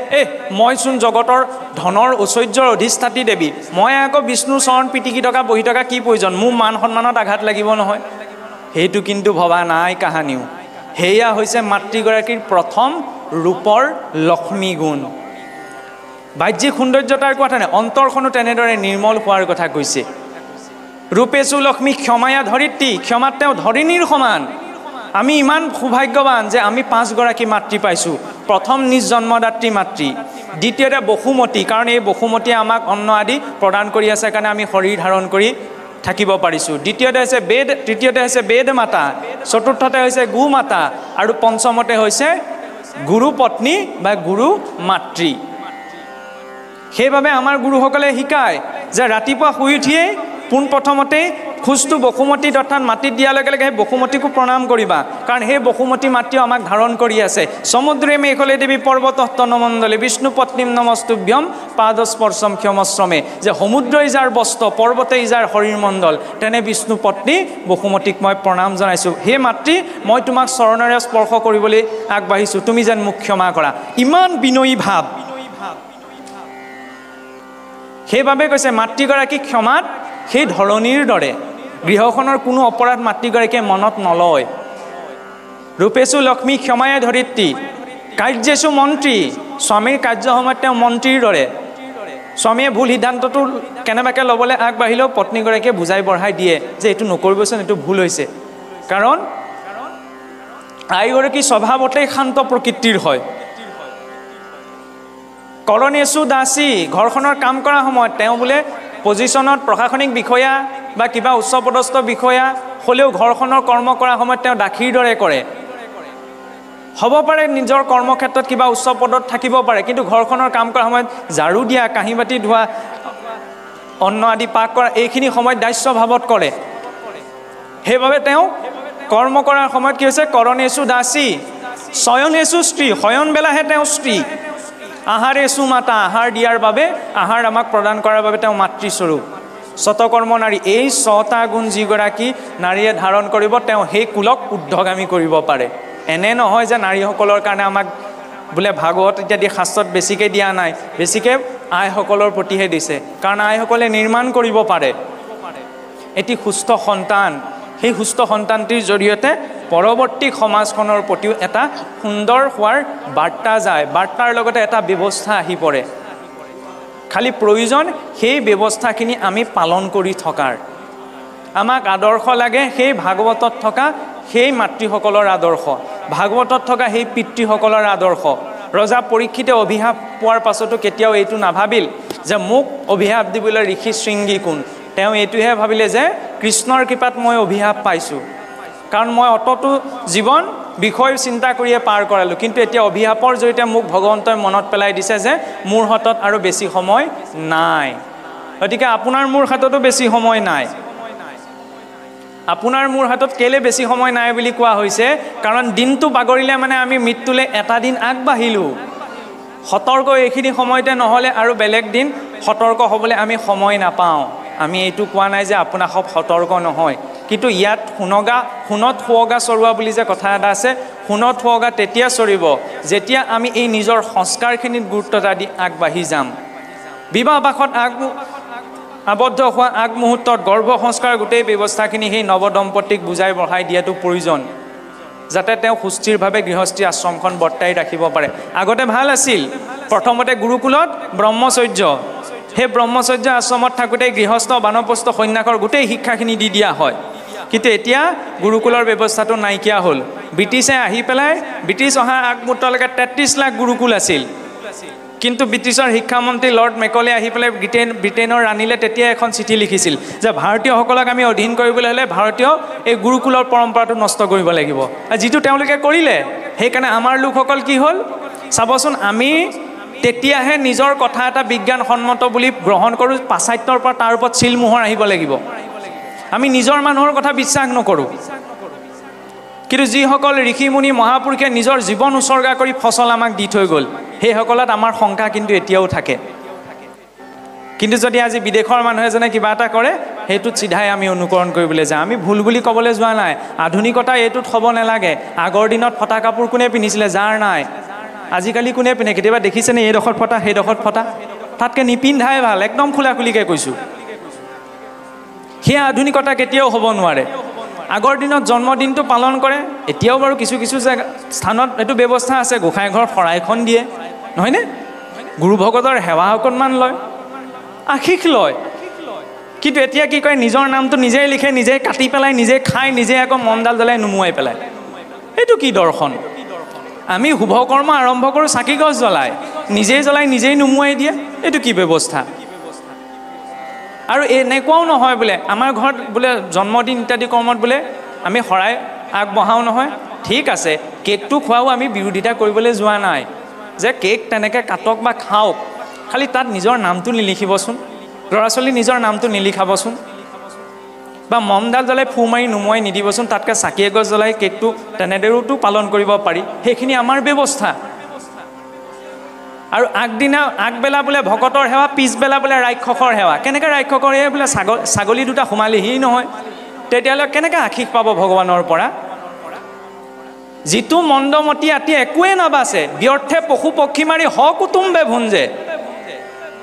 মইচোন জগতৰ ধনৰ ঐশ্বৰ্যৰ অধিষ্ঠাত্ৰী দেৱী, মই আকৌ বিষ্ণুৰ চৰণ পিটিকি থকা বহি থকা কি প্ৰয়োজন, মোৰ মান সন্মানত আঘাত লাগিব নহয়। সেইটো কিন্তু ভবা নাই কাহানিও। সেয়া হৈছে মাতৃগৰাকীৰ প্ৰথম ৰূপৰ লক্ষ্মী গুণ। বাহ্যিক সৌন্দৰ্যতাৰ কথা নাই, অন্তৰখনো তেনেদৰে নিৰ্মল হোৱাৰ কথা কৈছে। ৰূপেশু লক্ষ্মী ক্ষমায়া ধৰিত্ৰী, ক্ষমাত তেওঁ ধৰিণীৰ সমান। আমি ইমান সৌভাগ্যৱান যে আমি 5 গৰাকী মাতৃ পাইছোঁ। প্ৰথম নিজ জন্মদাত্ৰী মাতৃ, দ্বিতীয়তে বসুমতী, কাৰণ এই বসুমতীয়ে আমাক অন্ন আদি প্ৰদান কৰি আছে কাৰণে আমি শৰীৰ ধাৰণ কৰি থাকিব পাৰিছোঁ। দ্বিতীয়তে হৈছে বেদ, তৃতীয়তে হৈছে বেদ মাতা, চতুৰ্থতে হৈছে গো মাতা, আৰু পঞ্চমতে হৈছে গুৰু পত্নী বা গুৰু মাতৃ। সেইবাবে আমাৰ গুৰুসকলে শিকায় যে ৰাতিপুৱা শুই উঠিয়েই পোনপ্ৰথমতেই খোজটো বসুমতীত অৰ্থাৎ মাটিত দিয়াৰ লগে লগে সেই বসুমতীকো প্ৰণাম কৰিবা, কাৰণ সেই বসুমতী মাতৃও আমাক ধাৰণ কৰি আছে। সমুদ্ৰে মেঘলে দেৱী পৰ্বত তনমণ্ডলে বিষ্ণু পত্নীম নমস্তুভ্যম পাদস্পৰ্শম ক্ষমশ্ৰমে। যে সমুদ্ৰই যাৰ বস্ত্ৰ, পৰ্বতেই যাৰ শৰীৰ মণ্ডল, তেনে বিষ্ণু পত্নী বসুমতীক মই প্ৰণাম জনাইছোঁ। হে মাতৃ, মই তোমাক চৰণেৰে স্পৰ্শ কৰিবলৈ আগবাঢ়িছোঁ, তুমি যেন মোক ক্ষমা কৰা। ইমান বিনয়ী ভাৱ। সেইবাবে কৈছে মাতৃগৰাকী ক্ষমাত সেই ধৰণীৰ দৰে। গৃহখনৰ কোনো অপৰাধ মাতৃগৰাকীয়ে মনত নলয়। ৰূপেশু লক্ষ্মী ক্ষমায়ে ধৰিত্ৰী কাৰ্যেশু মন্ত্ৰী, স্বামীৰ কাৰ্য সময়ত তেওঁ মন্ত্ৰীৰ দৰে। স্বামীয়ে ভুল সিদ্ধান্তটো কেনেবাকৈ ল'বলৈ আগবাঢ়িলেও পত্নীগৰাকীয়ে বুজাই বঢ়াই দিয়ে যে এইটো নকৰিবচোন, এইটো ভুল হৈছে। কাৰণ আইগৰাকী স্বভাৱতেই শান্ত প্ৰকৃতিৰ হয়। কৰণেশু দাসী, ঘৰখনৰ কাম কৰাৰ সময়ত তেওঁ বোলে পজিশ্যনত প্ৰশাসনিক বিষয়া বা কিবা উচ্চপদস্থ বিষয়া হ'লেও ঘৰখনৰ কৰ্ম কৰাৰ সময়ত তেওঁ দাসীৰ দৰে কৰে। হ'ব পাৰে নিজৰ কৰ্মক্ষেত্ৰত কিবা উচ্চ পদত থাকিব পাৰে, কিন্তু ঘৰখনৰ কাম কৰাৰ সময়ত ঝাৰু দিয়া, কাঁহী বাতি ধোৱা, অন্ন আদি পাক কৰা, এইখিনি সময়ত দাস্যভাৱত কৰে। সেইবাবে তেওঁ কৰ্ম কৰাৰ সময়ত কি হৈছে? কৰণেশু দাসী শয়নেশু স্ত্ৰী, শয়ন বেলাহে তেওঁ স্ত্ৰী। আহাৰেশু মাতা, আহাৰ দিয়াৰ বাবে, আহাৰ আমাক প্ৰদান কৰাৰ বাবে তেওঁ মাতৃস্বৰূপ। শতকৰ্ম নাৰী, এই 6টা গুণ যিগৰাকী নাৰীয়ে ধাৰণ কৰিব তেওঁ সেই কুলক ঊৰ্ধ্বগামী কৰিব পাৰে। এনে নহয় যে নাৰীসকলৰ কাৰণে আমাক বোলে ভাগৱত ইত্যাদি শাস্ত্ৰত বেছিকৈ দিয়া নাই, বেছিকৈ আইসকলৰ প্ৰতিহে দিছে, কাৰণ আইসকলে নিৰ্মাণ কৰিব পাৰে এটি সুস্থ সন্তান। সেই সুস্থ সন্তানটিৰ জৰিয়তে পৰৱৰ্তী সমাজখনৰ প্ৰতিও এটা সুন্দৰ হোৱাৰ বাৰ্তা যায়। বাৰ্তাৰ লগতে এটা ব্যৱস্থা আহি পৰে। খালি প্ৰয়োজন সেই ব্যৱস্থাখিনি আমি পালন কৰি থকাৰ। আমাক আদৰ্শ লাগে সেই ভাগৱতত থকা সেই মাতৃসকলৰ আদৰ্শ, ভাগৱতত থকা সেই পিতৃসকলৰ আদৰ্শ। ৰজা পৰীক্ষিতে অভিশাপ পোৱাৰ পাছতো কেতিয়াও এইটো নাভাবিল যে মোক অভিশাপ দিবলৈ ঋষি শৃংগী কোন। তেওঁ এইটোহে ভাবিলে যে কৃষ্ণৰ কৃপাত মই অভিশাপ পাইছোঁ, কাৰণ মই অতটো জীৱন বিষয় চিন্তা কৰিয়ে পাৰ কৰালোঁ, কিন্তু এতিয়া অভিশাপৰ জৰিয়তে মোক ভগৱন্তই মনত পেলাই দিছে যে মোৰ হাতত আৰু বেছি সময় নাই। গতিকে আপোনাৰ মোৰ হাততো বেছি সময় নাই। আপোনাৰ মোৰ হাতত কেলে বেছি সময় নাই বুলি কোৱা হৈছে, কাৰণ দিনটো বাগৰিলে মানে আমি মৃত্যুলৈ এটা দিন আগবাঢ়িলোঁ। সতৰ্ক এইখিনি সময়তে নহ'লে আৰু বেলেগ দিন সতৰ্ক হ'বলৈ আমি সময় নাপাওঁ। আমি এইটো কোৱা নাই যে আপোনাক সব সতৰ্ক নহয়, কিন্তু ইয়াত সোণত সুৱগা চৰোৱা বুলি যে কথা এটা আছে, সোণত সুৱগা তেতিয়া চৰিব যেতিয়া আমি এই নিজৰ সংস্কাৰখিনিত গুৰুত্ব দি আগবাঢ়ি যাম। বিবাহবাসত আবদ্ধ হোৱা আগমুহূৰ্তত গৰ্ভ সংস্কাৰ গোটেই ব্যৱস্থাখিনি সেই নৱদম্পতীক বুজাই বঢ়াই দিয়াটো প্ৰয়োজন যাতে তেওঁ সুস্থিৰভাৱে গৃহস্থী আশ্ৰমখন বৰ্তাই ৰাখিব পাৰে। আগতে ভাল আছিল, প্ৰথমতে গুৰুকুলত ব্ৰহ্মচৰ্য, সেই ব্ৰহ্মচৰ্য আশ্ৰমত থাকোঁতে গৃহস্থ বানপ্ৰস্থ সন্ন্যাসৰ গোটেই শিক্ষাখিনি দি দিয়া হয়। কিন্তু এতিয়া গুৰুকুলৰ ব্যৱস্থাটো নাইকিয়া হ'ল। ব্ৰিটিছে আহি পেলাই, ব্ৰিটিছ অহা আগমুহূৰ্তলৈকে 33 লাখ গুৰুকুল আছিল। কিন্তু ব্ৰিটিছৰ শিক্ষামন্ত্ৰী লৰ্ড মেকলে আহি পেলাই ব্ৰিটেইনৰ ৰাণীলে তেতিয়া এখন চিঠি লিখিছিল যে ভাৰতীয়সকলক আমি অধীন কৰিবলৈ হ'লে ভাৰতীয় এই গুৰুকুলৰ পৰম্পৰাটো নষ্ট কৰিব লাগিব, যিটো তেওঁলোকে কৰিলে। সেইকাৰণে আমাৰ লোকসকল কি হ'ল চাবচোন, আমি তেতিয়াহে নিজৰ কথা এটা বিজ্ঞানসন্মত বুলি গ্ৰহণ কৰোঁ, পাশ্চাত্যৰ পৰা তাৰ ওপৰত চিলমোহৰ আহিব লাগিব। আমি নিজৰ মানুহৰ কথা বিশ্বাস নকৰোঁ। কিন্তু যিসকল ঋষিমুনি মহাপুৰুষে নিজৰ জীৱন উচৰ্গা কৰি ফচল আমাক দি থৈ গ'ল, সেইসকলত আমাৰ শংকা কিন্তু এতিয়াও থাকে। কিন্তু যদি আজি বিদেশৰ মানুহ এজনে কিবা এটা কৰে, সেইটোত চিধাই আমি অনুকৰণ কৰিবলৈ যাওঁ। আমি ভুল বুলি ক'বলৈ যোৱা নাই, আধুনিকতা এইটোত হ'ব নালাগে। আগৰ দিনত ফটা কাপোৰ কোনে পিন্ধিছিলে? যাৰ নাই। আজিকালি কোনে পিন্ধে? কেতিয়াবা দেখিছেনে এইডোখৰত ফটা সেইডোখৰত ফটা? তাতকৈ নিপিন্ধাই ভাল, একদম খোলা খুলিকৈ কৈছোঁ। সেই আধুনিকতা কেতিয়াও হ'ব নোৱাৰে। আগৰ দিনত জন্মদিনটো পালন কৰে, এতিয়াও বাৰু কিছু কিছু জেগা স্থানত এইটো ব্যৱস্থা আছে। গোঁসাই ঘৰত শৰাইখন দিয়ে, নহয়নে? গুৰু ভকতৰ সেৱা অকণমান লয়, আশীষ লয়। কিন্তু এতিয়া কি কয়, নিজৰ নামটো নিজেই লিখে, নিজেই কাটি পেলাই, নিজেই খাই, নিজেই আকৌ মমডাল জ্বলাই নুমুৱাই পেলাই। এইটো কি দৰ্শন? আমি শুভ কৰ্ম আৰম্ভ কৰোঁ চাকি গছ জ্বলাই, নিজেই জ্বলাই নিজেই নুমুৱাই দিয়ে। এইটো কি ব্যৱস্থা? আৰু এনেকুৱাও নহয় বোলে আমাৰ ঘৰত বোলে জন্মদিন ইত্যাদি কৰ্মত বোলে আমি শৰাই আগবঢ়াওঁ নহয়। ঠিক আছে, কেকটো খোৱাও আমি বিৰোধিতা কৰিবলৈ যোৱা নাই যে কেক তেনেকৈ কাটক বা খাওক, খালি তাত নিজৰ নামটো নিলিখিবচোন, ল'ৰা ছোৱালী নিজৰ নামটো নিলিখাবচোন, বা মমডাল জ্বলাই ফু মাৰি নুমুৱাই নিদিবচোন। তাতকৈ চাকি এগছ জ্বলাই কেকটো তেনেদৰেওতো পালন কৰিব পাৰি। সেইখিনি আমাৰ ব্যৱস্থা। আৰু আগবেলা বোলে ভকতৰ সেৱা, পিছবেলা বোলে ৰাক্ষসৰ সেৱা। কেনেকৈ ৰাক্ষসৰ সেৱা? বোলে ছাগলী দুটা সোমালেহি নহয়, তেতিয়াহ'লে কেনেকৈ আশীষ পাব ভগৱানৰ পৰা? যিটো মন্দমতি আতি একোৱে নাবাচে, ব্যৰ্থে পশু পক্ষী মাৰি হ কুটুম্বে ভুঞ্জে।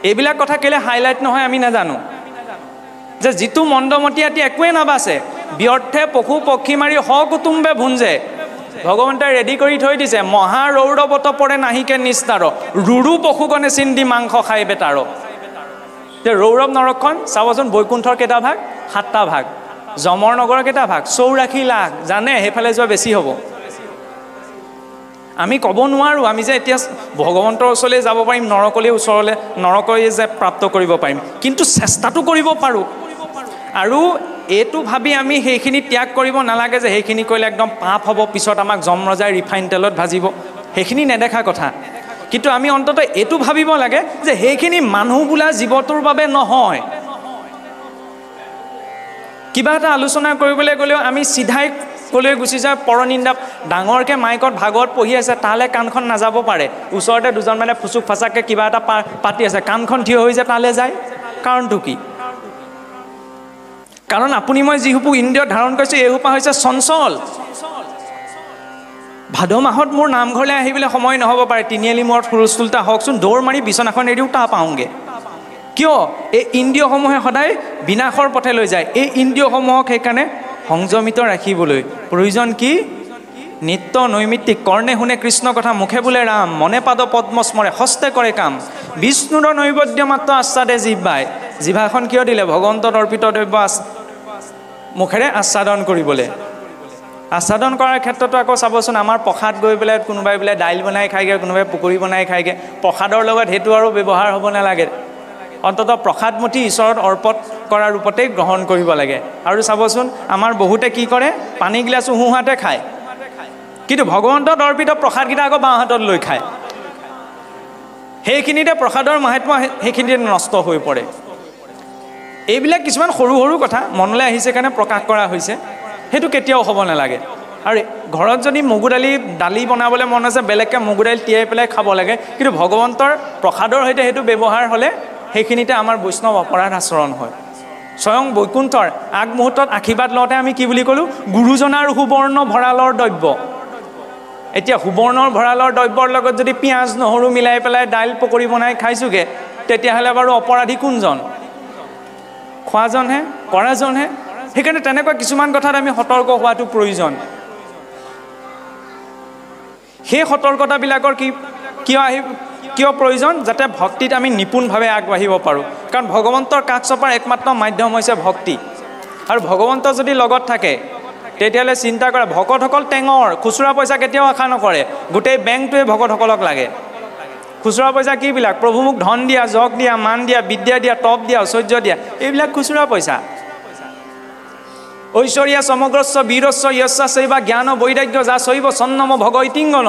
এইবিলাক কথা কেলে হাইলাইট নহয় আমি নাজানো, যে যিটো মন্দমতি আতি একোৱে নাবাচে, ব্যৰ্থে পশু পক্ষী মাৰি হ কুটুম্বে ভুঞ্জে। ভগৱন্তই ৰেডি কৰি থৈ দিছে, মহা ৰৌৰৱত পৰে নাহিকে নিস্তাৰ, ৰুৰু পশুগণে চিন্দি মাংস খাই বেতাৰ। যে ৰৌৰৱ নৰকখন চাবচোন, বৈকুণ্ঠৰ কেইটা ভাগ? 7টা ভাগ। যমৰ নগৰৰ কেইটা ভাগ? 84 লাখ। জানে সেইফালে যোৱা বেছি হ'ব। আমি ক'ব নোৱাৰোঁ আমি যে এতিয়া ভগৱন্তৰ ওচৰলৈ যাব পাৰিম, নৰকলৈ যে প্ৰাপ্ত কৰিব পাৰিম, কিন্তু চেষ্টাটো কৰিব পাৰোঁ। আৰু এইটো ভাবি আমি সেইখিনি ত্যাগ কৰিব নালাগে যে সেইখিনি কৰিলে একদম পাপ হ'ব, পিছত আমাক যমৰজাই ৰিফাইন তেলত ভাজিব। সেইখিনি নেদেখা কথা। কিন্তু আমি অন্ততঃ এইটো ভাবিব লাগে যে সেইখিনি মানুহ বোলা জীৱটোৰ বাবে নহয়। কিবা এটা আলোচনা কৰিবলৈ গ'লেও আমি চিধাই ক'লৈ গুচি যায়, পৰনিন্দা। ডাঙৰকৈ মাইকত ভাগৱত পঢ়ি আছে, তালৈ কাণখন নাযাব পাৰে। ওচৰতে দুজন মানে ফুচুক ফাচাককৈ কিবা এটা পাতি আছে, কাণখন থিয় হৈ যে তালৈ যায়। কাৰণটো কি? কাৰণ আপুনি মই যিসোপা ইন্দ্ৰিয় ধাৰণ কৰিছোঁ, এইসোপা হৈছে চঞ্চল। ভাদ মাহত মোৰ নামঘৰলৈ আহিবলৈ সময় নহ'ব পাৰে, তিনিআলি মূৰত হুলস্থুলতা হওকচোন, দৌৰ মাৰি বিচনাখন এৰিও তা পাওঁগৈ। কিয়? এই ইন্দ্ৰিয়সমূহে সদায় বিনাশৰ পথে লৈ যায়। এই ইন্দ্ৰিয়সমূহক সেইকাৰণে সংযমিত ৰাখিবলৈ প্ৰয়োজন কি? নিত্য নৈমিত্তিক কৰ্ণে শুনে কৃষ্ণ কথা, মুখে বোলে ৰাম, মনে পাদ পদ্ম স্মৰে, হস্তে কৰে কাম, বিষ্ণুৰ নৈবদ্য মাত্ৰ আস্বাদে জিহ্বাই। জিভাখন কিয় দিলে? ভগৱন্তত অৰ্পিত দ্ৰব্য মুখেৰে আস্বাদন কৰিবলৈ। আস্বাদন কৰাৰ ক্ষেত্ৰতো আকৌ চাবচোন, আমাৰ প্ৰসাদ গৈ পেলাই কোনোবাই বোলে দাইল বনাই খায়গৈ, কোনোবাই পকৰি বনাই খায়গৈ। প্ৰসাদৰ লগত সেইটো আৰু ব্যৱহাৰ হ'ব নালাগে। অন্ততঃ প্ৰসাদমুঠি ঈশ্বৰত অৰ্পণ কৰাৰ ৰূপতেই গ্ৰহণ কৰিব লাগে। আৰু চাবচোন, আমাৰ বহুতে কি কৰে, পানী গিলাচো সোঁহাতে খায়, কিন্তু ভগৱন্তত অৰ্পিত প্ৰসাদকেইটা আকৌ বাওঁ হাতত লৈ খায়। সেইখিনিতে প্ৰসাদৰ মাহাত্ম্য সেইখিনিতে নষ্ট হৈ পৰে। এইবিলাক কিছুমান সৰু সৰু কথা মনলৈ আহিছে কাৰণে প্ৰকাশ কৰা হৈছে। সেইটো কেতিয়াও হ'ব নালাগে। আৰু ঘৰত যদি মগু দালি বনাবলৈ মন আছে, বেলেগকৈ মগু দাইল তিয়াই পেলাই খাব লাগে। কিন্তু ভগৱন্তৰ প্ৰসাদৰ সৈতে সেইটো ব্যৱহাৰ হ'লে সেইখিনিতে আমাৰ বৈষ্ণৱ অপৰাধ আচৰণ হয়। স্বয়ং বৈকুণ্ঠৰ আগমুহূৰ্তত আশীৰ্বাদ লওঁতে আমি কি বুলি ক'লোঁ? গুৰুজনাৰ সুবৰ্ণ ভঁৰালৰ দ্ৰব্য। এতিয়া সুবৰ্ণৰ ভঁৰালৰ দ্ৰব্যৰ লগত যদি পিঁয়াজ নহৰু মিলাই পেলাই দাইল পকৰি বনাই খাইছোঁগৈ, তেতিয়াহ'লে বাৰু অপৰাধী কোনজন? খোৱাজনহে, কৰাজনহে। সেইকাৰণে তেনেকুৱা কিছুমান কথাত আমি সতৰ্ক হোৱাটো প্ৰয়োজন। সেই সতৰ্কতাবিলাকৰ কিয় প্ৰয়োজন? যাতে ভক্তিত আমি নিপুণভাৱে আগবাঢ়িব পাৰোঁ। কাৰণ ভগৱন্তৰ কাষ চপাৰ একমাত্ৰ মাধ্যম হৈছে ভক্তি। আৰু ভগৱন্ত যদি লগত থাকে তেতিয়াহ'লে চিন্তা কৰা, ভকতসকল টেঙৰ, খুচুৰা পইচা কেতিয়াও আশা নকৰে। গোটেই বেংকটোৱে ভকতসকলক লাগে। খুচুৰা পইচা কিবিলাক? প্ৰভু মোক ধন দিয়া, যশ দিয়া, মান দিয়া, বিদ্যা দিয়া, তপ দিয়া, ঐশ্বৰ্য দিয়া, এইবিলাক খুচুৰা পইচা। ঐশ্বৰীয়া সমগ্ৰস্ব বীৰস্ব য়স্য চৈবা জ্ঞান বৈৰাগ্য যা চৈব চন্নম ভগ ইতিংগন।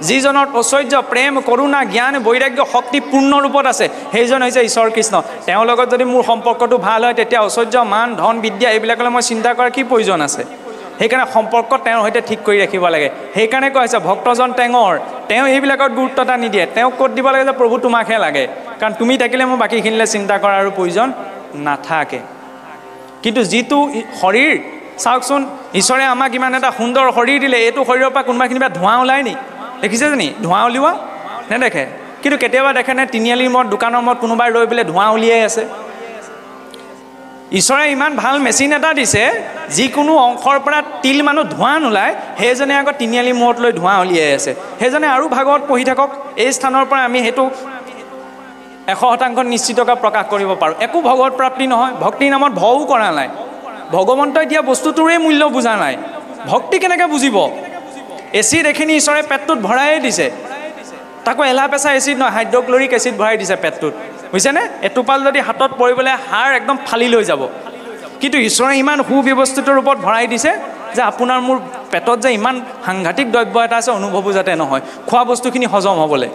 যিজনৰ ঐশ্বৰ্য, প্ৰেম, কৰোণা, জ্ঞান, বৈৰাগ্য, শক্তি পূৰ্ণ ৰূপত আছে, সেইজন হৈছে ঈশ্বৰ কৃষ্ণ। তেওঁৰ লগত যদি মোৰ সম্পৰ্কটো ভাল হয়, তেতিয়া ঐশ্বৰ্য, মান, ধন, বিদ্যা এইবিলাকলৈ মই চিন্তা কৰাৰ কি প্ৰয়োজন আছে? সেইকাৰণে সম্পৰ্ক তেওঁৰ সৈতে ঠিক কৰি ৰাখিব লাগে। সেইকাৰণে কোৱা হৈছে ভক্তজন টেঙৰ, তেওঁ এইবিলাকত গুৰুত্ব এটা নিদিয়ে। তেওঁক ক'ত দিব লাগে যে প্ৰভু তোমাকহে লাগে, কাৰণ তুমি থাকিলে মোৰ বাকীখিনিলৈ চিন্তা কৰাৰ আৰু প্ৰয়োজন নাথাকে। কিন্তু যিটো শৰীৰ, চাওকচোন, ঈশ্বৰে আমাক ইমান এটা সুন্দৰ শৰীৰ দিলে, এইটো শৰীৰৰ পৰা কোনোবাখিনি বা ধোঁৱা ওলাই নি? দেখিছে জানি ধোঁৱা উলিওৱা? নেদেখে। কিন্তু কেতিয়াবা দেখে নে তিনিআলিৰ মূৰত, দোকানৰ মূৰত কোনোবাই ৰৈ পেলাই ধোঁৱা উলিয়াই আছে? ঈশ্বৰে ইমান ভাল মেচিন এটা দিছে, যিকোনো অংশৰ পৰা তিল মানুহ ধোঁৱা নোলায়, সেইজনে আকৌ তিনিআলি মূৰত লৈ ধোঁৱা উলিয়াই আছে। সেইজনে আৰু ভাগৱত পঢ়ি থাকক। এই স্থানৰ পৰা আমি সেইটো 100% নিশ্চিতকৈ প্ৰকাশ কৰিব পাৰোঁ। একো ভগৱত প্ৰাপ্তি নহয়, ভক্তিৰ নামত ভয়ো কৰা নাই। ভগৱন্তই দিয়া বস্তুটোৰে মূল্য বুজা নাই, ভক্তি কেনেকৈ বুজিব? এচিড এইখিনি ঈশ্বৰে পেটটোত ভৰাইয়ে দিছে, তাকো এলাহ পেচা এচিড নহয়, হাইড্ৰক্লৰিক এচিড ভৰাই দিছে পেটটোত, বুজিছেনে? এটোপাল যদি হাতত পৰি পেলাই হাড় একদম ফালি লৈ যাব। কিন্তু ঈশ্বৰে ইমান সুব্যৱস্থিত ৰূপত ভৰাই দিছে যে আপোনাৰ মোৰ পেটত যে ইমান সাংঘাতিক দ্ৰব্য এটা আছে অনুভৱো যাতে নহয়, খোৱা বস্তুখিনি হজম হ'বলৈ।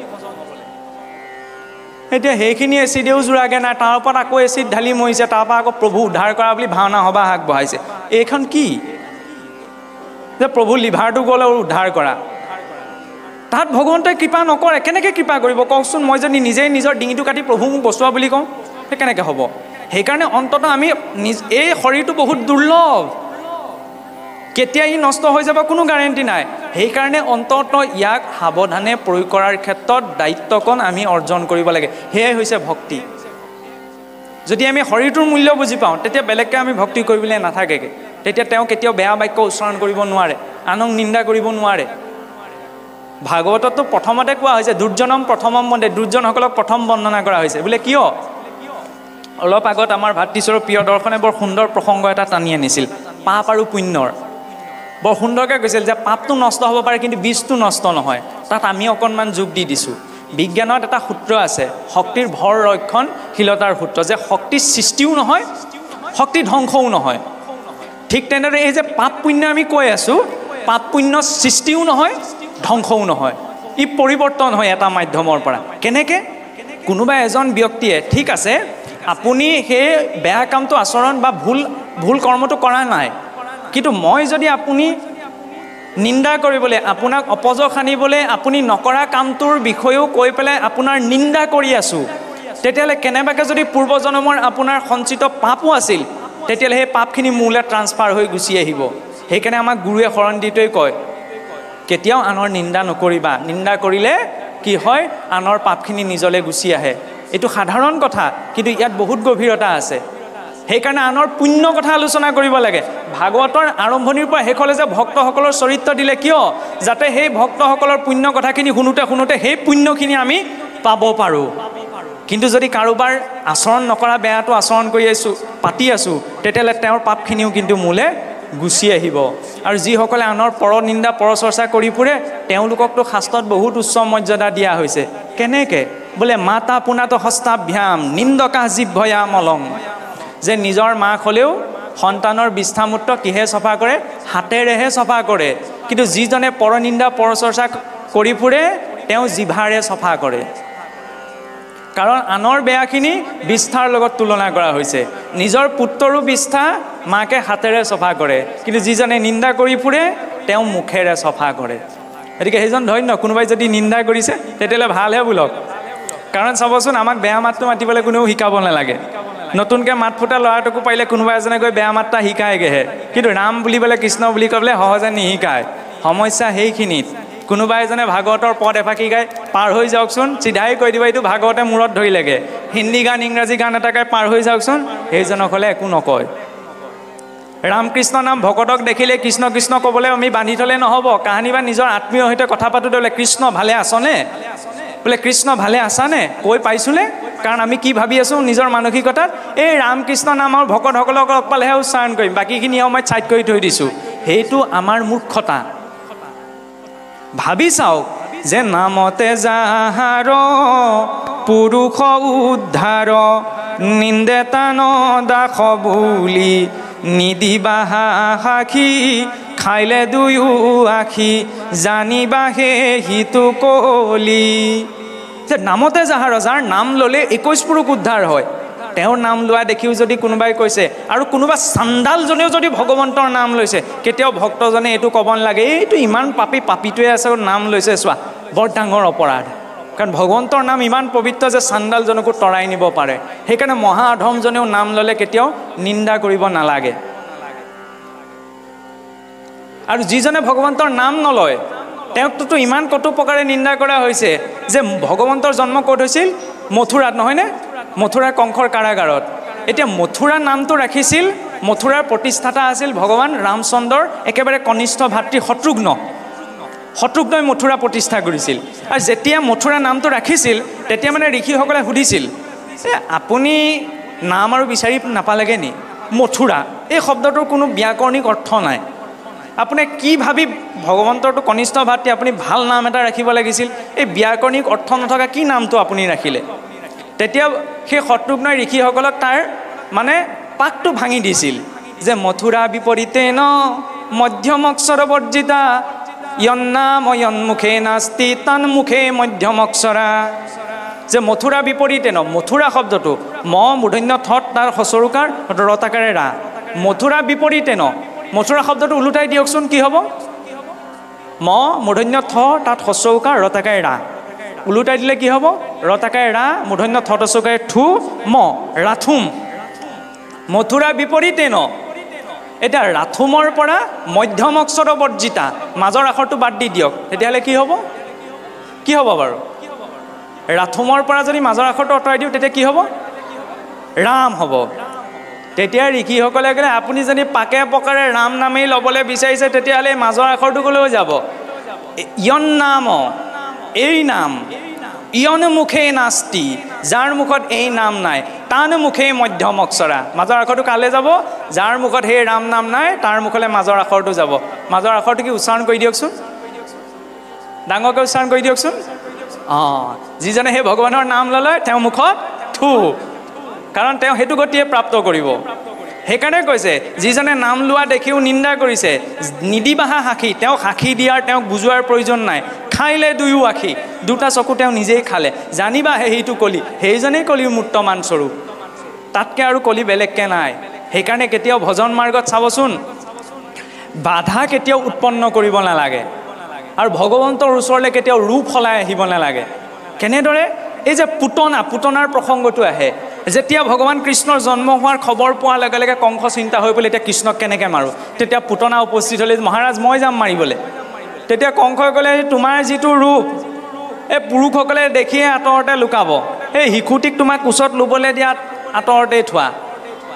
এতিয়া সেইখিনি এচিডেও জোৰাগে নাই, তাৰ ওপৰত আকৌ এচিড ঢালি মৰিছে, তাৰপৰা আকৌ প্ৰভু উদ্ধাৰ কৰা বুলি ভাওনা সভা আগবঢ়াইছে। এইখন কি যে প্ৰভু লিভাৰটো গ'লে উদ্ধাৰ কৰা? তাত ভগৱন্তই কৃপা নকৰে। কেনেকৈ কৃপা কৰিব কওকচোন? মই যদি নিজেই নিজৰ ডিঙিটো কাটি প্ৰভু মোক বচোৱা বুলি কওঁ, সেই কেনেকৈ হ'ব? সেইকাৰণে অন্ততঃ আমি এই শৰীৰটো বহুত দুৰ্লভ, কেতিয়া ই নষ্ট হৈ যাব কোনো গ্যাৰেণ্টি নাই। সেইকাৰণে অন্ততঃ ইয়াক সাৱধানে প্ৰয়োগ কৰাৰ ক্ষেত্ৰত দায়িত্বকণ আমি অৰ্জন কৰিব লাগে। সেয়াই হৈছে ভক্তি। যদি আমি শৰীৰটোৰ মূল্য বুজি পাওঁ, তেতিয়া বেলেগকৈ আমি ভক্তি কৰিবলৈ নাথাকেগৈ। তেতিয়া তেওঁ কেতিয়াও বেয়া বাক্য উচ্চাৰণ কৰিব নোৱাৰে, আনক নিন্দা কৰিব নোৱাৰে। ভাগৱততো প্ৰথমতে কোৱা হৈছে দুৰ্জনম প্ৰথমম বন্দে, দুৰ্জনসকলক প্ৰথম বন্দনা কৰা হৈছে। বোলে কিয়? অলপ আগত আমাৰ ভাতৃস্বৰূপ প্ৰিয় দৰ্শনে বৰ সুন্দৰ প্ৰসংগ এটা টানি আনিছিল, পাপ আৰু পুণ্যৰ। বৰ সুন্দৰকৈ কৈছিল যে পাপটো নষ্ট হ'ব পাৰে, কিন্তু বীজটো নষ্ট নহয়। তাত আমি অকণমান যোগ দি দিছোঁ। বিজ্ঞানত এটা সূত্ৰ আছে, শক্তিৰ ভৰ ৰক্ষণশীলতাৰ সূত্ৰ, যে শক্তিৰ সৃষ্টিও নহয়, শক্তি ধ্বংসও নহয়। ঠিক তেনেদৰে এই যে পাপ পুণ্য আমি কৈ আছোঁ, পাপ পুণ্য সৃষ্টিও নহয়, ধ্বংসও নহয়। ই পৰিৱৰ্তন হয় এটা মাধ্যমৰ পৰা। কেনেকৈ? কোনোবা এজন ব্যক্তিয়ে, ঠিক আছে আপুনি সেই বেয়া কামটো আচৰণ বা ভুল কৰ্মটো কৰা নাই, কিন্তু মই যদি আপুনি নিন্দা কৰিবলৈ, আপোনাক অপযশ আনিবলৈ আপুনি নকৰা কামটোৰ বিষয়েও কৈ পেলাই আপোনাৰ নিন্দা কৰি আছোঁ, তেতিয়াহ'লে কেনেবাকৈ যদি পূৰ্বজন্মৰ আপোনাৰ সঞ্চিত পাপো আছিল, তেতিয়াহ'লে সেই পাপখিনি মোলৈ ট্ৰান্সফাৰ হৈ গুচি আহিব। সেইকাৰণে আমাক গুৰুৱে শৰণ দিটোৱে কয়, কেতিয়াও আনৰ নিন্দা নকৰিবা। নিন্দা কৰিলে কি হয়? আনৰ পাপখিনি নিজলৈ গুচি আহে। এইটো সাধাৰণ কথা, কিন্তু ইয়াত বহুত গভীৰতা আছে। সেইকাৰণে আনৰ পুণ্য কথা আলোচনা কৰিব লাগে। ভাগৱতৰ আৰম্ভণিৰ পৰা শেষলৈ যে ভক্তসকলৰ চৰিত্ৰ দিলে কিয়? যাতে সেই ভক্তসকলৰ পুণ্য কথাখিনি শুনোতে সেই পুণ্যখিনি আমি পাব পাৰোঁ। কিন্তু যদি কাৰোবাৰ আচৰণ নকৰা বেয়াটো আচৰণ কৰি পাতি আছোঁ, তেতিয়াহ'লে তেওঁৰ পাপখিনিও কিন্তু মোলৈ গুচি আহিব। আৰু যিসকলে আনৰ পৰনিন্দা পৰচৰ্চা কৰি ফুৰে, তেওঁলোককতো শাস্ত্ৰত বহুত উচ্চ মৰ্যাদা দিয়া হৈছে। কেনেকৈ? বোলে মাতা পুনাত হস্তাভ্যাম নিন্দকা জিভয়া মলং, যে নিজৰ মাক হ'লেও সন্তানৰ বিষ্ঠামূত্ৰ কিহে চফা কৰে? হাতেৰেহে চফা কৰে। কিন্তু যিজনে পৰনিন্দা পৰচৰ্চা কৰি ফুৰে, তেওঁ জিভাৰে চফা কৰে। কাৰণ আনৰ বেয়াখিনি বিষ্ঠাৰ লগত তুলনা কৰা হৈছে। নিজৰ পুত্ৰৰো বিষ্ঠা মাকে হাতেৰে চফা কৰে, কিন্তু যিজনে নিন্দা কৰি ফুৰে তেওঁ মুখেৰে চফা কৰে। গতিকে সেইজন ধন্য। কোনোবাই যদি নিন্দা কৰিছে তেতিয়াহ'লে ভালহে বোলক। কাৰণ চাবচোন, আমাক বেয়া মাতটো মাতিবলৈ কোনেও শিকাব নালাগে। নতুনকৈ মাত ফুটা ল'ৰাটোকো পাৰিলে কোনোবা এজনে গৈ বেয়া মাতটা শিকায়গৈহে, কিন্তু ৰাম বুলিবলৈ, কৃষ্ণ বুলি ক'বলৈ সহজে নিশিকায়। সমস্যা সেইখিনিত। কোনোবা এজনে ভাগৱতৰ পদ এফাকি গাই পাৰ হৈ যাওকচোন, চিধাই কৈ দিব এইটো ভাগৱতে মূৰত ধৰিলেগৈ। হিন্দী গান, ইংৰাজী গান এটা গাই পাৰ হৈ যাওকচোন, সেইজনক হ'লে একো নকয়। ৰামকৃষ্ণ নাম ভকতক দেখিলে কৃষ্ণ কৃষ্ণ ক'বলৈ আমি বান্ধি থ'লে নহ'ব। কাহানি বা নিজৰ আত্মীয়ৰ সৈতে কথা পাতোঁতে বোলে কৃষ্ণ ভালে আছনে, বোলে কৃষ্ণ ভালে আছানে কৈ পাইছোঁনে? কাৰণ আমি কি ভাবি আছোঁ নিজৰ মানসিকতাত, এই ৰামকৃষ্ণ নামৰ ভকতসকলক লগ পালেহে উচ্চাৰণ কৰিম, বাকীখিনি সময়ত ছাইড কৰি থৈ দিছোঁ। সেইটো আমাৰ মূৰ্খতা। ভাবি চাওক যে নামতে যাহাৰ পুৰুষ উদ্ধাৰ, নিন্দে তান দাস বুলি নিদিবা সাক্ষী, খাইলে দুয়ো আখি জানিবা হে সিটো কলি। যে নামতে যাহাৰ, যাৰ নাম ল'লে 21 পুৰুষ উদ্ধাৰ হয়, তেওঁৰ নাম লোৱা দেখিও যদি কোনোবাই কৈছে, আৰু কোনোবা চাণ্ডালজনেও যদি ভগৱন্তৰ নাম লৈছে, কেতিয়াও ভক্তজনে এইটো ক'ব নালাগে এইটো ইমান পাপীটোৱে আছে নাম লৈছে, চোৱা বৰ ডাঙৰ অপৰাধ। কাৰণ ভগৱন্তৰ নাম ইমান পবিত্ৰ যে চাণ্ডালজনকো তৰাই নিব পাৰে। সেইকাৰণে মহা অধমজনেও নাম ল'লে কেতিয়াও নিন্দা কৰিব নালাগে। আৰু যিজনে ভগৱন্তৰ নাম নলয় তেওঁকতো ইমান কটু প্ৰকাৰে নিন্দা কৰা হৈছে যে ভগৱন্তৰ জন্ম ক'ত হৈছিল? মথুৰাত, নহয়নে? মথুৰাৰ কংসৰ কাৰাগাৰত। এতিয়া মথুৰা নামটো ৰাখিছিল, মথুৰাৰ প্ৰতিষ্ঠাতা আছিল ভগৱান ৰামচন্দ্ৰৰ একেবাৰে কনিষ্ঠ ভাতৃ শত্ৰুঘ্নই মথুৰা প্ৰতিষ্ঠা কৰিছিল। আৰু যেতিয়া মথুৰা নামটো ৰাখিছিল তেতিয়া মানে ঋষিসকলে সুধিছিল, আপুনি নাম আৰু বিচাৰি নাপালেগৈ নি? মথুৰা এই শব্দটোৰ কোনো ব্যাকৰণিক অৰ্থ নাই। আপুনি কি ভাবি ভগৱন্তৰটো কনিষ্ঠ ভাতৃ আপুনি ভাল নাম এটা ৰাখিব লাগিছিল, এই ব্যাকৰণিক অৰ্থ নথকা কি নামটো আপুনি ৰাখিলে? তেতিয়া সেই শত্ৰুঘ্নই ঋষিসকলক তাৰ মানে পাকটো ভাঙি দিছিল যে মথুৰা বিপৰীতে ন মধ্যম অক্ষৰ বৰ্জিতা, য়ন্নাম য়ন্মুখে নাস্তি তন্মুখে মধ্যম অক্ষৰা। যে মথুৰা বিপৰীতে ন, মথুৰা শব্দটো ম মূৰ্ধন্য থত তাৰ হচৰুকাৰ ৰতাকাৰে ৰা, মথুৰা বিপৰীতে ন, মথুৰা শব্দটো ওলোটাই দিয়কচোন কি হ'ব? ম মূৰ্ধন্য থ তাত হচৌকাৰ ৰতাকাৰে ৰা, ওলোটাই দিলে কি হ'ব? ৰতাকাৰে ৰা মূৰ্ধন্য থ হচৌকাৰে ঠু ম, ৰাথুম। মথুৰা বিপৰীতে ন, এতিয়া ৰাথুমৰ পৰা মধ্যম অক্ষৰ বৰ্জিতা, মাজৰ আখৰটো বাদ দি দিয়ক, তেতিয়াহ'লে কি হ'ব? কি হ'ব বাৰু? ৰাথুমৰ পৰা যদি মাজৰ আখৰটো আঁতৰাই দিওঁ তেতিয়া কি হ'ব? ৰাম হ'ব। তেতিয়া ঋষিসকলে ক'লে আপুনি যদি পাকে পকাৰে ৰাম নামেই ল'বলৈ বিচাৰিছে তেতিয়াহ'লে মাজৰ আখৰটো ক'লৈ যাব? য়ন নাম, এই নাম, ইয়ন মুখে নাস্তি, যাৰ মুখত এই নাম নাই, তান মুখে মধ্যম অক্ষৰা, মাজৰ আখৰটো কালে যাব? যাৰ মুখত সেই ৰাম নাম নাই তাৰ মুখলৈ মাজৰ আখৰটো যাব। মাজৰ আখৰটো কি উচ্চাৰণ কৰি দিয়কচোন, ডাঙৰকৈ উচ্চাৰণ কৰি দিয়কচোন। যিজনে সেই ভগৱানৰ নাম ল'লে তেওঁ মুখত থু, কাৰণ তেওঁ সেইটো গতিয়ে প্ৰাপ্ত কৰিব। সেইকাৰণে কৈছে যিজনে নাম লোৱা দেখিও নিন্দা কৰিছে, নিদিবাহা সাক্ষী, তেওঁক সাক্ষী দিয়াৰ তেওঁক বুজোৱাৰ প্ৰয়োজন নাই। খাইলে দুয়ো আখি, দুটা চকু তেওঁ নিজেই খালে, জানিবা সেইটো কলি, সেইজনেই কলিৰ মূৰ্তমান স্বৰূপ, তাতকৈ আৰু কলি বেলেগকৈ নাই। সেইকাৰণে কেতিয়াও ভজন মাৰ্গত চাবচোন বাধা কেতিয়াও উৎপন্ন কৰিব নালাগে, আৰু ভগৱন্তৰ ওচৰলৈ কেতিয়াও ৰূপ সলাই আহিব নালাগে। কেনেদৰে? এই যে পুতনাৰ প্ৰসংগটো আহে, যেতিয়া ভগৱান কৃষ্ণৰ জন্ম হোৱাৰ খবৰ পোৱাৰ লগে লগে কংস চিন্তা হৈ পেলাই এতিয়া কৃষ্ণক কেনেকৈ মাৰোঁ। তেতিয়া পুতনা উপস্থিত হ'লে, মহাৰাজ মই যাম মাৰিবলৈ। তেতিয়া কংসই ক'লে তোমাৰ যিটো ৰূপ এই পুৰুষসকলে দেখিয়ে আঁতৰতে লুকাব, এই শিশুটিক তোমাক কোচত ল'বলৈ দিয়াত আঁতৰতে থোৱা।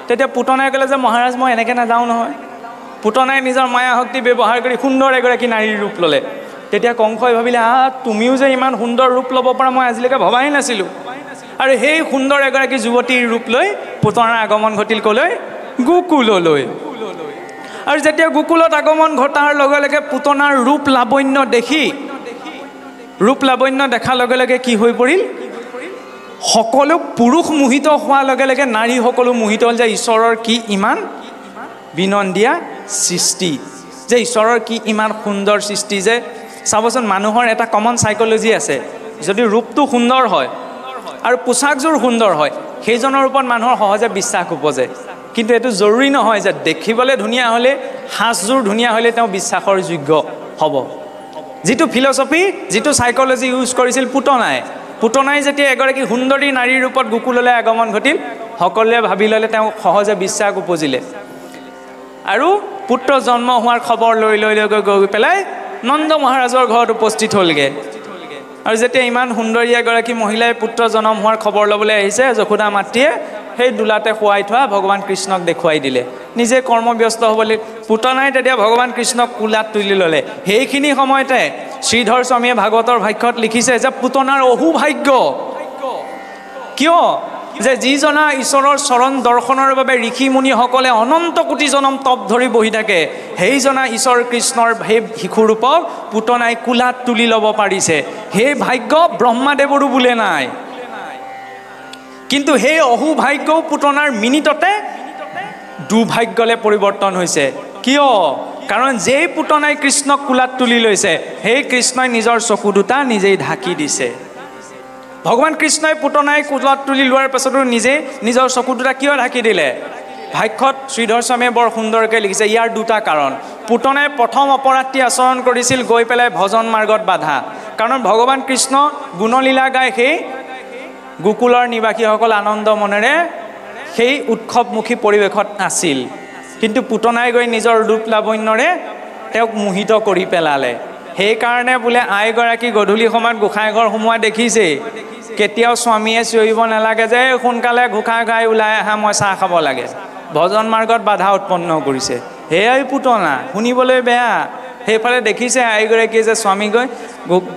তেতিয়া পুতনাই ক'লে যে মহাৰাজ মই এনেকৈ নাযাওঁ নহয়। পুতনাই নিজৰ মায়া শক্তি ব্যৱহাৰ কৰি সুন্দৰ এগৰাকী নাৰীৰ ৰূপ ল'লে। তেতিয়া কংসই ভাবিলে তুমিও যে ইমান সুন্দৰ ৰূপ ল'ব পৰা মই আজিলৈকে ভবাই নাছিলোঁ। আৰু সেই সুন্দৰ এগৰাকী যুৱতীৰ ৰূপ লৈ পুতনাৰ আগমন ঘটিল ক'লৈ? গোকুললৈ। আৰু যেতিয়া গোকুলত আগমন ঘটাৰ লগে লগে পুতনাৰ ৰূপ লাৱণ্য দেখাৰ লগে লগে কি হৈ পৰিল? সকলো পুৰুষ মোহিত হোৱাৰ লগে লগে নাৰী সকলো মোহিত হ'ল যে ঈশ্বৰৰ কি ইমান বিনন্দীয়া সৃষ্টি, যে ঈশ্বৰৰ কি ইমান সুন্দৰ সৃষ্টি। যে চাবচোন মানুহৰ এটা কমন চাইক'লজি আছে, যদি ৰূপটো সুন্দৰ হয় আৰু পোচাকযোৰ সুন্দৰ হয় সেইজনৰ ওপৰত মানুহৰ সহজে বিশ্বাস উপজে। কিন্তু এইটো জৰুৰী নহয় যে দেখিবলৈ ধুনীয়া হ'লে, সাজযোৰ ধুনীয়া হ'লে তেওঁ বিশ্বাসৰ যোগ্য হ'ব। যিটো ফিলচফি, যিটো চাইক'লজি ইউজ কৰিছিল পুতনাই যেতিয়া এগৰাকী সুন্দৰী নাৰীৰ ৰূপত গোকুললৈ আগমন ঘটিল, সকলোৱে ভাবি ল'লে তেওঁ সহজে বিশ্বাস উপজিলে। আৰু পুত্ৰ জন্ম হোৱাৰ খবৰ লৈ গৈ পেলাই নন্দ মহাৰাজৰ ঘৰত উপস্থিত হ'লগৈ। আৰু যেতিয়া ইমান সুন্দৰী এগৰাকী মহিলাই পুত্ৰ জন্ম হোৱাৰ খবৰ ল'বলৈ আহিছে, যশোদা মাতৃয়ে সেই দোলাতে শুৱাই থোৱা ভগৱান কৃষ্ণক দেখুৱাই দিলে। নিজে কৰ্মব্যস্ত হ'বলৈ পুতনাই তেতিয়া ভগৱান কৃষ্ণক কোলাত তুলি ল'লে। সেইখিনি সময়তে শ্ৰীধৰ স্বামীয়ে ভাগৱতৰ ভাষ্যত লিখিছে যে পুতনাৰ অহুভাগ্য। কিয়? যে যিজনা ঈশ্বৰৰ চৰণ দৰ্শনৰ বাবে ঋষি মুনিসকলে অনন্ত কোটি জনম তপ ধৰি বহি থাকে, সেইজনা ঈশ্বৰ কৃষ্ণৰ সেই শিশুৰূপক পুতনাই কোলাত তুলি ল'ব পাৰিছে। সেই ভাগ্য ব্ৰহ্মাদেৱৰো বোলে নাই। কিন্তু সেই অহুভাগ্যও পুতনাৰ মিনিটতে দুৰ্ভাগ্যলৈ পৰিৱৰ্তন হৈছে। কিয়? কাৰণ যেই পুতনাই কৃষ্ণক কোলাত তুলি লৈছে, সেই কৃষ্ণই নিজৰ চকু দুটা নিজেই ঢাকি দিছে। ভগৱান কৃষ্ণই পুতনাই কোলাত তুলি লোৱাৰ পাছতো নিজে নিজৰ চকু দুটা কিয় ঢাকি দিলে? ভাষ্যত শ্ৰীধৰ স্বামীয়ে বৰ সুন্দৰকৈ লিখিছে, ইয়াৰ দুটা কাৰণ। পুতনাই প্ৰথম অপৰাধটি আচৰণ কৰিছিল গৈ পেলাই ভজন মাৰ্গত বাধা। কাৰণ ভগৱান কৃষ্ণ গুণলীলা গাই সেই গোকুলৰ নিবাসীসকল আনন্দ মনেৰে সেই উৎসৱমুখী পৰিৱেশত আছিল। কিন্তু পুতনাই গৈ নিজৰ ৰূপ লাৱণ্যৰে তেওঁক মোহিত কৰি পেলালে। সেইকাৰণে বোলে আইগৰাকী গধূলি সময়ত গোসাঁই ঘৰ সোমোৱা দেখিছেই। কেতিয়াও স্বামীয়ে চিঞৰিব নালাগে যে সোনকালে গোসাঁই ঘাই ওলাই আহা, মই চাহ খাব লাগে। ভজন মাৰ্গত বাধা উৎপন্ন কৰিছে। সেয়াই পুতনা, শুনিবলৈ বেয়া। সেইফালে দেখিছে আইগৰাকীয়ে যে স্বামী গৈ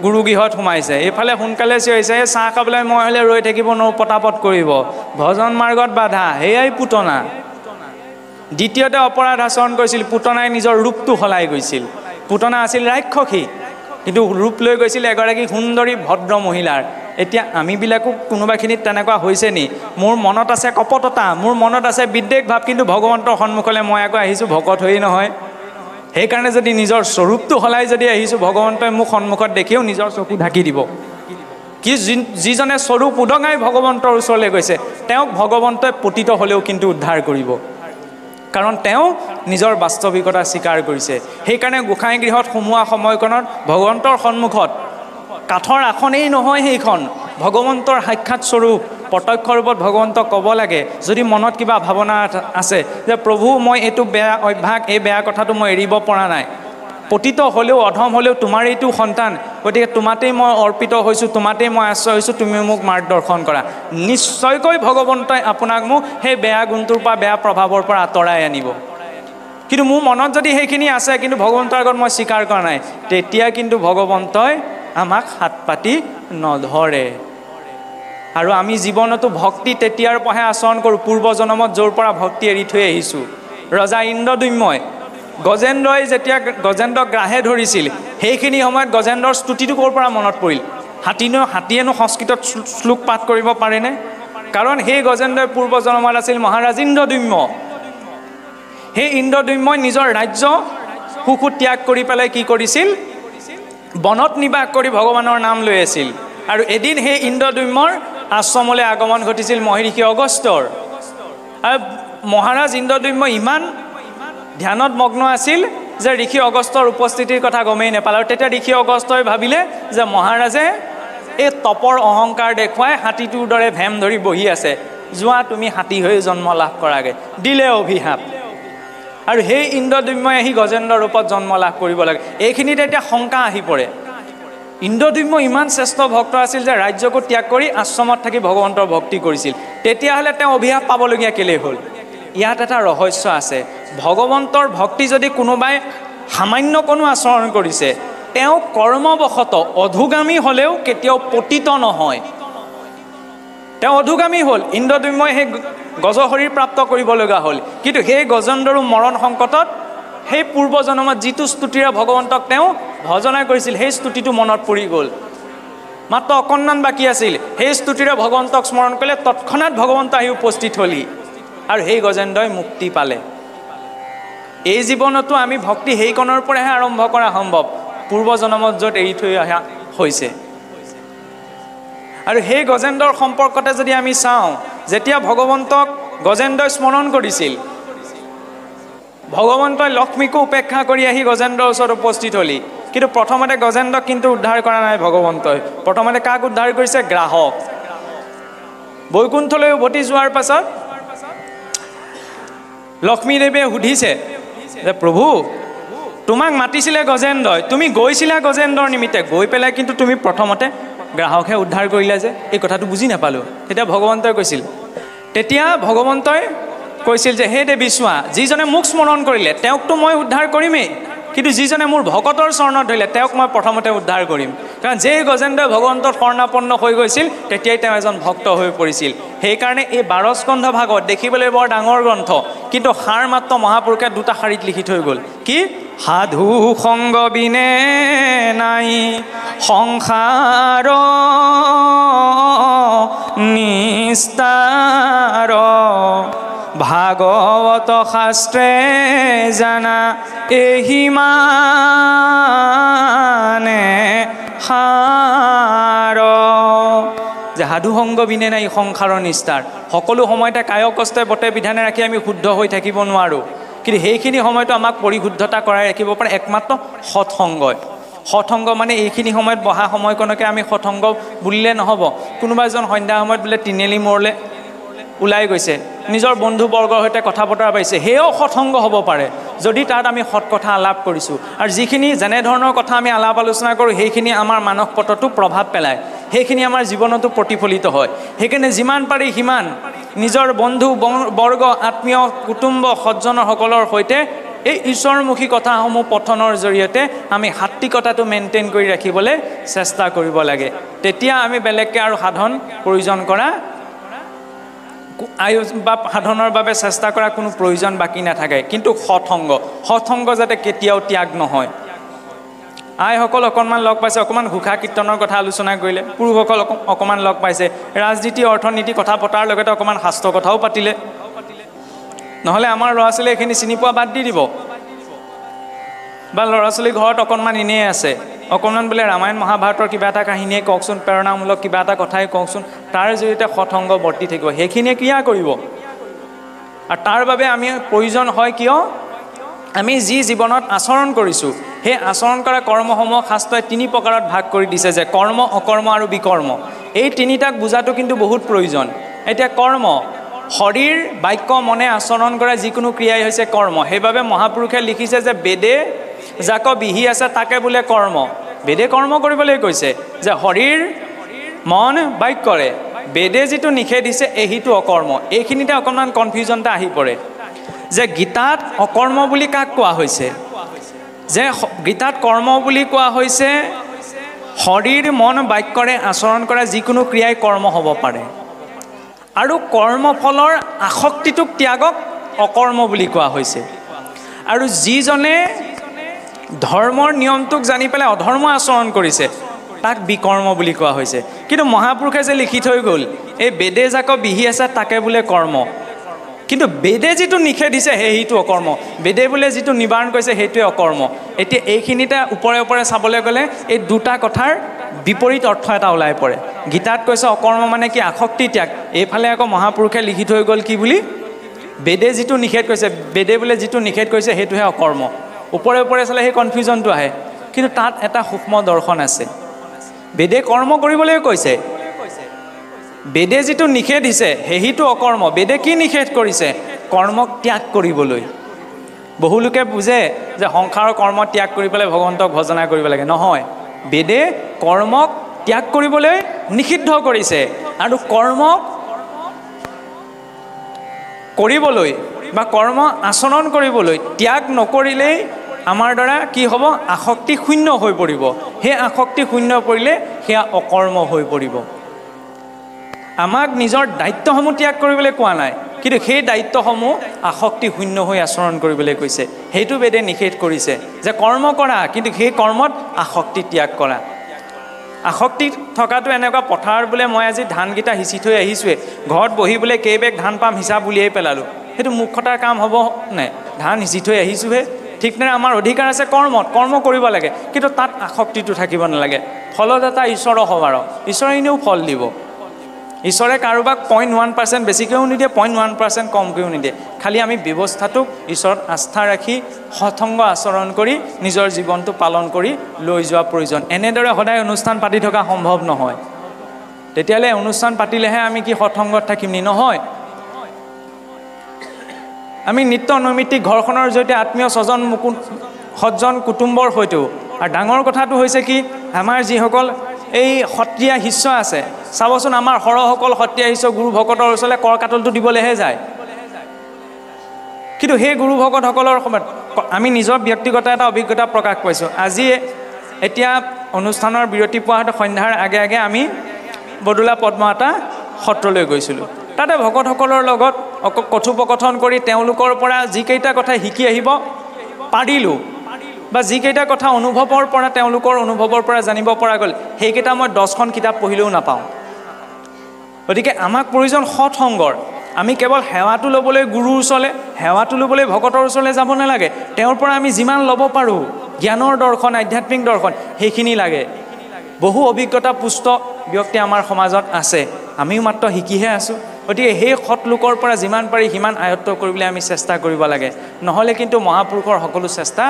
গুৰুগৃহত সোমাইছে, এইফালে সোনকালে চিঞৰিছে চাহ খাবলৈ মই হ'লে ৰৈ থাকিব নোৱাৰোঁ, পটাপট কৰিব। ভজন মাৰ্গত বাধা, সেয়াই পুতনা। দ্বিতীয়তে অপৰাধ আচৰণ কৰিছিল, পুতনাই নিজৰ ৰূপটো সলাই গৈছিল। পুতনা আছিল ৰাক্ষসী, কিন্তু ৰূপ লৈ গৈছিল এগৰাকী সুন্দৰী ভদ্ৰ মহিলাৰ। এতিয়া আমিবিলাকো কোনোবাখিনিত তেনেকুৱা হৈছে নি? মোৰ মনত আছে কপটতা, মোৰ মনত আছে বিদ্বেষ ভাৱ, কিন্তু ভগৱন্তৰ সন্মুখলৈ মই আকৌ আহিছোঁ ভকত হৈ নহয়। সেইকাৰণে যদি নিজৰ স্বৰূপটো সলাই যদি আহিছোঁ, ভগৱন্তই মোক সন্মুখত দেখিও নিজৰ চকু ঢাকি দিব। কি যিজনে স্বৰূপ উদঙাই ভগৱন্তৰ ওচৰলৈ গৈছে, তেওঁক ভগৱন্তই পতিত হ'লেও কিন্তু উদ্ধাৰ কৰিব। কাৰণ তেওঁ নিজৰ বাস্তৱিকতা স্বীকাৰ কৰিছে। সেইকাৰণে গোসাঁই গৃহত সোমোৱা সময়কণত ভগৱন্তৰ সন্মুখত কাঠৰ আসনেই নহয়, সেইখন ভগৱন্তৰ সাক্ষাৎ স্বৰূপ প্ৰত্যক্ষ ৰূপত ভগৱন্তক ক'ব লাগে। যদি মনত কিবা ভাৱনা আছে যে প্ৰভু মই এইটো বেয়া অভ্যাস, এই বেয়া কথাটো মই এৰিব পৰা নাই, পতিত হ'লেও অধম হ'লেও তোমাৰ এইটো সন্তান, গতিকে তোমাতেই মই অৰ্পিত হৈছোঁ, তোমাতেই মই আশ্ৰয় হৈছোঁ, তুমি মোক মাৰ্গদৰ্শন কৰা। নিশ্চয়কৈ ভগৱন্তই আপোনাক মোক সেই বেয়া গুণটোৰ পৰা, বেয়া প্ৰভাৱৰ পৰা আঁতৰাই আনিব। কিন্তু মোৰ মনত যদি সেইখিনি আছে, কিন্তু ভগৱন্তৰ আগত মই স্বীকাৰ কৰা নাই, তেতিয়া কিন্তু ভগৱন্তই আমাক হাত পাতি নধৰে। আৰু আমি জীৱনতো ভক্তি তেতিয়াৰ পৰাহে আচৰণ কৰোঁ, পূৰ্বজন্মত য'ৰ পৰা ভক্তি এৰি থৈ আহিছোঁ। ৰজা ইন্দ্ৰদ্যুম্নই গজেন্দ্ৰই যেতিয়া গজেন্দ্ৰক গ্ৰাহে ধৰিছিল, সেইখিনি সময়ত গজেন্দ্ৰৰ স্তুতিটো ক'ৰ পৰা মনত পৰিল? হাতীয়েনো সংস্কৃতত শ্লোক পাঠ কৰিব পাৰেনে? কাৰণ সেই গজেন্দ্ৰই পূৰ্বজন্মত আছিল মহাৰাজ ইন্দ্ৰদ্যুম্ন। সেই ইন্দ্ৰদ্যুম্নই নিজৰ ৰাজ্য সুখু ত্যাগ কৰি পেলাই কি কৰিছিল? বনত নিবাস কৰি ভগৱানৰ নাম লৈ আছিল। আৰু এদিন সেই ইন্দ্ৰদ্যুম্নৰ আশ্ৰমলৈ আগমন ঘটিছিল মহৰ্ষি অগস্ত্যৰ। আৰু মহাৰাজ ইন্দ্ৰদ্যুম্ন ইমান ধ্যানত মগ্ন আছিল যে ঋষি অগস্ত্যৰ উপস্থিতিৰ কথা গমেই নাপালে। আৰু তেতিয়া ঋষি অগস্ত্যই ভাবিলে যে মহাৰাজে এই তপৰ অহংকাৰ দেখুৱাই হাতীটোৰ দৰে ভেম ধৰি বহি আছে, যোৱা তুমি হাতী হৈ জন্ম লাভ কৰাগে, দিলে অভিশাপ। আৰু সেই ইন্দ্ৰদ্যুম্নই আহি গজেন্দ্ৰৰ ৰূপত জন্ম লাভ কৰিব লাগে। এইখিনিতে এতিয়া শংকা আহি পৰে। ইন্দ্ৰদ্যুম্ন ইমান শ্ৰেষ্ঠ ভক্ত আছিল যে ৰাজ্যকো ত্যাগ কৰি আশ্ৰমত থাকি ভগৱন্তৰ ভক্তি কৰিছিল, তেতিয়াহ'লে তেওঁ অভিশাপ পাবলগীয়া কেলেই হ'ল? ইয়াত এটা ৰহস্য আছে। ভগৱন্তৰ ভক্তি যদি কোনোবাই সামান্য কোনো আচৰণ কৰিছে, তেওঁ কৰ্মবশত অধোগামী হ'লেও কেতিয়াও পতিত নহয়। তেওঁ অধোগামী হ'ল, ইন্দ্ৰদ্যুম্নই সেই গজশৰীৰ প্ৰাপ্ত কৰিব লগা হ'ল। কিন্তু সেই গজেন্দ্ৰৰো মৰণ সংকটত সেই পূৰ্বজন্মত যিটো স্তুতিৰে ভগৱন্তক তেওঁ ভজনা কৰিছিল, সেই স্তুতিটো মনত পৰি গ'ল। মাত্ৰ অকণমান বাকী আছিল, সেই স্তুতিৰে ভগৱন্তক স্মৰণ কৰিলে তৎক্ষণাৎ ভগৱন্ত আহি উপস্থিত হ'লি, আৰু সেই গজেন্দ্ৰই মুক্তি পালে। এই জীৱনতো আমি ভক্তি সেইকণৰ পৰাহে আৰম্ভ কৰা সম্ভৱ, পূৰ্বজন্মত য'ত এৰি থৈ অহা হৈছে। আৰু সেই গজেন্দ্ৰৰ সম্পৰ্কতে যদি আমি চাওঁ, যেতিয়া ভগৱন্তক গজেন্দ্ৰই স্মৰণ কৰিছিল, ভগৱন্তই লক্ষ্মীকো উপেক্ষা কৰি আহি গজেন্দ্ৰৰ ওচৰত উপস্থিত হ'লি। কিন্তু প্ৰথমতে গজেন্দ্ৰক কিন্তু উদ্ধাৰ কৰা নাই ভগৱন্তই। প্ৰথমতে কাক উদ্ধাৰ কৰিছে? গ্ৰাহক। বৈকুণ্ঠলৈ উভতি যোৱাৰ পাছত লক্ষ্মীদেৱে সুধিছে যে প্ৰভু তোমাক মাতিছিলে গজেন্দ্ৰই, তুমি গৈছিলা গজেন্দ্ৰৰ নিমিত্তে, গৈ পেলাই কিন্তু তুমি প্ৰথমতে গ্ৰাহকহে উদ্ধাৰ কৰিলা যে, এই কথাটো বুজি নাপালোঁ। তেতিয়া ভগৱন্তই কৈছিল, তেতিয়া ভগৱন্তই কৈছিল যে হে দেৱী চোৱা, যিজনে মোক স্মৰণ কৰিলে তেওঁকতো মই উদ্ধাৰ কৰিমেই, কিন্তু যিজনে মোৰ ভকতৰ চৰণত ধৰিলে তেওঁক মই প্ৰথমতে উদ্ধাৰ কৰিম। কাৰণ যেই গজেন্দ্ৰই ভগৱন্তত শৰণাপন্ন হৈ গৈছিল তেতিয়াই তেওঁ এজন ভক্ত হৈ পৰিছিল। সেইকাৰণে এই 12 স্কন্ধ ভাগৱত দেখিবলৈ বৰ ডাঙৰ গ্ৰন্থ, কিন্তু সাৰ মাত্ৰ মহাপুৰুষে 2টা শাৰীত লিখি থৈ গ'ল। কি? সাধু সংগ বিনে নাই সংসাৰ নিস্তাৰ, ভাগৱত শাস্ত্ৰে জানা এহি মানে সাৰ। যে সাধু সংগ বিনে নাই সংসাৰৰ নিস্তাৰ। সকলো সময়তে কায় কষ্টই বতে বিধানে ৰাখি আমি শুদ্ধ হৈ থাকিব নোৱাৰোঁ, কিন্তু সেইখিনি সময়তো আমাক পৰিশুদ্ধতা কৰাই ৰাখিব পাৰে একমাত্ৰ সৎসংগই। সৎসংগ মানে এইখিনি সময়ত বহা সময়কণকে আমি সৎসংগ বুলিলে নহ'ব। কোনোবা এজন সন্ধ্যা সময়ত বোলে তিনিআলি মূৰলৈ ওলাই গৈছে, নিজৰ বন্ধুবৰ্গৰ সৈতে কথা বতৰা পাইছে, সেয়াও সৎসংগ হ'ব পাৰে যদি তাত আমি সৎ কথা আলাপ কৰিছোঁ। আৰু যিখিনি যেনেধৰণৰ কথা আমি আলাপ আলোচনা কৰোঁ সেইখিনি আমাৰ মানস পটতো প্ৰভাৱ পেলায়, সেইখিনি আমাৰ জীৱনতো প্ৰতিফলিত হয়। সেইকাৰণে যিমান পাৰি সিমান নিজৰ বন্ধু বৰ্গ, আত্মীয়, কুটুম্ব, সজ্জনসকলৰ সৈতে এই ঈশ্বৰমুখী কথাসমূহ পঠনৰ জৰিয়তে আমি সাত্বিকতাটো মেইনটেইন কৰি ৰাখিবলৈ চেষ্টা কৰিব লাগে। তেতিয়া আমি বেলেগকৈ আৰু সাধন প্ৰয়োজন কৰা বা সাধনৰ বাবে চেষ্টা কৰা কোনো প্ৰয়োজন বাকী নাথাকে। কিন্তু সৎসংগ যাতে কেতিয়াও ত্যাগ নহয়। আইসকল অকণমান লগ পাইছে, অকণমান ঘোষা কীৰ্তনৰ কথা আলোচনা কৰিলে, পুৰুষসকল অকণমান লগ পাইছে, ৰাজনীতি অৰ্থনীতি কথা পতাৰ লগতে অকণমান শাস্ত্ৰ কথাও পাতিলে। নহ'লে আমাৰ ল'ৰা ছোৱালীয়ে এইখিনি চিনি পোৱা বাদ দি দিব। বা ল'ৰা ছোৱালী ঘৰত অকণমান এনেই আছে, অকণমান বোলে ৰামায়ণ মহাভাৰতৰ কিবা এটা কাহিনীয়ে কওকচোন, প্ৰেৰণামূলক কিবা এটা কথাই কওকচোন, তাৰ জৰিয়তে সৎসংগ বৰ্তি থাকিব, সেইখিনিয়ে ক্ৰিয়া কৰিব। আৰু তাৰ বাবে আমি প্ৰয়োজন হয় কিয়? আমি যি জীৱনত আচৰণ কৰিছোঁ সেই আচৰণ কৰা কৰ্মসমূহ শাস্ত্ৰই 3 প্ৰকাৰত ভাগ কৰি দিছে, যে কৰ্ম, অকৰ্ম আৰু বিকৰ্ম। এই 3টাক বুজাটো কিন্তু বহুত প্ৰয়োজন। এতিয়া কৰ্ম, শৰীৰ বাক্য মনে আচৰণ কৰা যিকোনো ক্ৰিয়াই হৈছে কৰ্ম। সেইবাবে মহাপুৰুষে লিখিছে যে বেদে যাক বিহি আছে তাকে বোলে কৰ্ম। বেদে কৰ্ম কৰিবলৈ কৈছে যে শৰীৰ মন বাক্যৰে, বেদে যিটো নিষেধ দিছে সেইটো অকৰ্ম। এইখিনিতে অকণমান কনফিউজন এটা আহি পৰে যে গীতাত অকৰ্ম বুলি কাক কোৱা হৈছে? যে গীতাত কৰ্ম বুলি কোৱা হৈছে শৰীৰ মন বাক্যৰে আচৰণ কৰা যিকোনো ক্ৰিয়াই কৰ্ম হ'ব পাৰে, আৰু কৰ্মফলৰ আসক্তিটোক ত্যাগক অকৰ্ম বুলি কোৱা হৈছে। আৰু যিজনে ধৰ্মৰ নিয়মটোক জানি পেলাই অধৰ্ম আচৰণ কৰিছে তাক বিকৰ্ম বুলি কোৱা হৈছে। কিন্তু মহাপুৰুষে যে লিখি থৈ গ'ল এই বেদে যাক বিহি আছে তাকে বোলে কৰ্ম, কিন্তু বেদে যিটো নিষেধ দিছে সেইটো অকৰ্ম, বেদে বোলে যিটো নিবাৰণ কৰিছে সেইটোৱে অকৰ্ম। এতিয়া এইখিনিতে ওপৰে ওপৰে চাবলৈ গ'লে এই 2টা কথাৰ বিপৰীত অৰ্থ এটা ওলাই পৰে। গীতাত কৈছে অকৰ্ম মানে কি? আসক্তি ত্যাগ। এইফালে আকৌ মহাপুৰুষে লিখি থৈ গ'ল কি বুলি? বেদে যিটো নিষেধ কৰিছে, বেদে বোলে যিটো নিষেধ কৰিছে সেইটোহে অকৰ্ম। ওপৰে ওপৰে চালে সেই কনফিউজনটো আহে, কিন্তু তাত এটা সূক্ষ্ম দৰ্শন আছে। বেদে কৰ্ম কৰিবলৈ কৈছে, বেদে যিটো নিষেধ দিছে সেইটো অকৰ্ম। বেদে কি নিষেধ কৰিছে? কৰ্মক ত্যাগ কৰিবলৈ। বহু লোকে বুজে যে সংসাৰৰ কৰ্ম ত্যাগ কৰি পেলাই ভগৱন্তক ভজনা কৰিব লাগে। নহয়, বেদে কৰ্মক ত্যাগ কৰিবলৈ নিষিদ্ধ কৰিছে, আৰু কৰ্মক কৰিবলৈ বা কৰ্ম আচৰণ কৰিবলৈ ত্যাগ নকৰিলেই আমাৰ দ্বাৰা কি হ'ব? আসক্তি শূন্য হৈ পৰিব। সেই আসক্তি শূন্য পৰিলে সেয়া অকৰ্ম হৈ পৰিব। আমাক নিজৰ দায়িত্বসমূহ ত্যাগ কৰিবলৈ কোৱা নাই, কিন্তু সেই দায়িত্বসমূহ আসক্তি শূন্য হৈ আচৰণ কৰিবলৈ কৈছে। সেইটো বেদে নিষেধ কৰিছে যে কৰ্ম কৰা, কিন্তু সেই কৰ্মত আসক্তি ত্যাগ কৰা। আসক্তি থকাটো এনেকুৱা, পথাৰত বোলে মই আজি ধানকেইটা সিঁচি থৈ আহিছোঁৱে, ঘৰত বহি বোলে কেইবেগ ধান পাম হিচাপ উলিয়াই পেলালোঁ, সেইটো মূৰ্খতাৰ কাম হ'ব নে? ধান সিঁচি থৈ আহিছোঁহে। ঠিক নাই, আমাৰ অধিকাৰ আছে কৰ্মত, কৰ্ম কৰিব লাগে, কিন্তু তাত আসক্তিটো থাকিব নালাগে। ফলদাতা ঈশ্বৰৰ সবাৰ, ঈশ্বৰে এনেও ফল দিব। ঈশ্বৰে কাৰোবাক 0.1% বেছিকৈও নিদিয়ে, 0.1% কমকৈও নিদিয়ে। খালি আমি ব্যৱস্থাটোক ঈশ্বৰত আস্থা ৰাখি সৎসংগ আচৰণ কৰি নিজৰ জীৱনটো পালন কৰি লৈ যোৱা প্ৰয়োজন। এনেদৰে সদায় অনুষ্ঠান পাতি থকা সম্ভৱ নহয়। তেতিয়াহ'লে অনুষ্ঠান পাতিলেহে আমি কি সৎসংগত থাকিম নি? নহয়। আমি নিত্য নৈমিত্তিক ঘৰখনৰ জৰিয়তে আত্মীয় স্বজন সজ্জন কুটুম্বৰ সৈতেও, আৰু ডাঙৰ কথাটো হৈছে কি, আমাৰ যিসকল এই সত্ৰীয়া শিষ্য আছে, চাবচোন আমাৰ সৰহসকল সত্ৰীয়া শিষ্য গুৰু ভকতৰ ওচৰলৈ কৰ কাটলটো দিবলৈহে যায়। কিন্তু সেই গুৰু ভকতসকলৰ সময়ত আমি নিজৰ ব্যক্তিগত এটা অভিজ্ঞতা প্ৰকাশ পাইছোঁ। আজি এতিয়া অনুষ্ঠানৰ বিৰতি পোৱাত সন্ধ্যাৰ আগে আগে আমি বদলা পদ্মাৱতী সত্ৰলৈ গৈছিলোঁ। তাতে ভকতসকলৰ লগত কথোপকথন কৰি তেওঁলোকৰ পৰা যিকেইটা কথা শিকি আহিব পাৰিলোঁ বা যিকেইটা কথা অনুভৱৰ পৰা তেওঁলোকৰ অনুভৱৰ পৰা জানিব পৰা গ'ল, সেইকেইটা মই 10খন কিতাপ পঢ়িলেও নাপাওঁ। গতিকে আমাক প্ৰয়োজন সৎসংগৰ। আমি কেৱল সেৱাটো ল'বলৈ গুৰুৰ ওচৰলৈ, সেৱাটো ল'বলৈ ভকতৰ ওচৰলৈ যাব নালাগে। তেওঁৰ পৰা আমি যিমান ল'ব পাৰোঁ জ্ঞানৰ দৰ্শন, আধ্যাত্মিক দৰ্শন, সেইখিনি লাগে। বহু অভিজ্ঞতা পুষ্ট ব্যক্তি আমাৰ সমাজত আছে, আমিও মাত্ৰ শিকিহে আছোঁ। গতিকে সেই সৎ লোকৰ পৰা যিমান পাৰি সিমান আয়ত্ব কৰিবলৈ আমি চেষ্টা কৰিব লাগে। নহ'লে কিন্তু মহাপুৰুষৰ সকলো চেষ্টা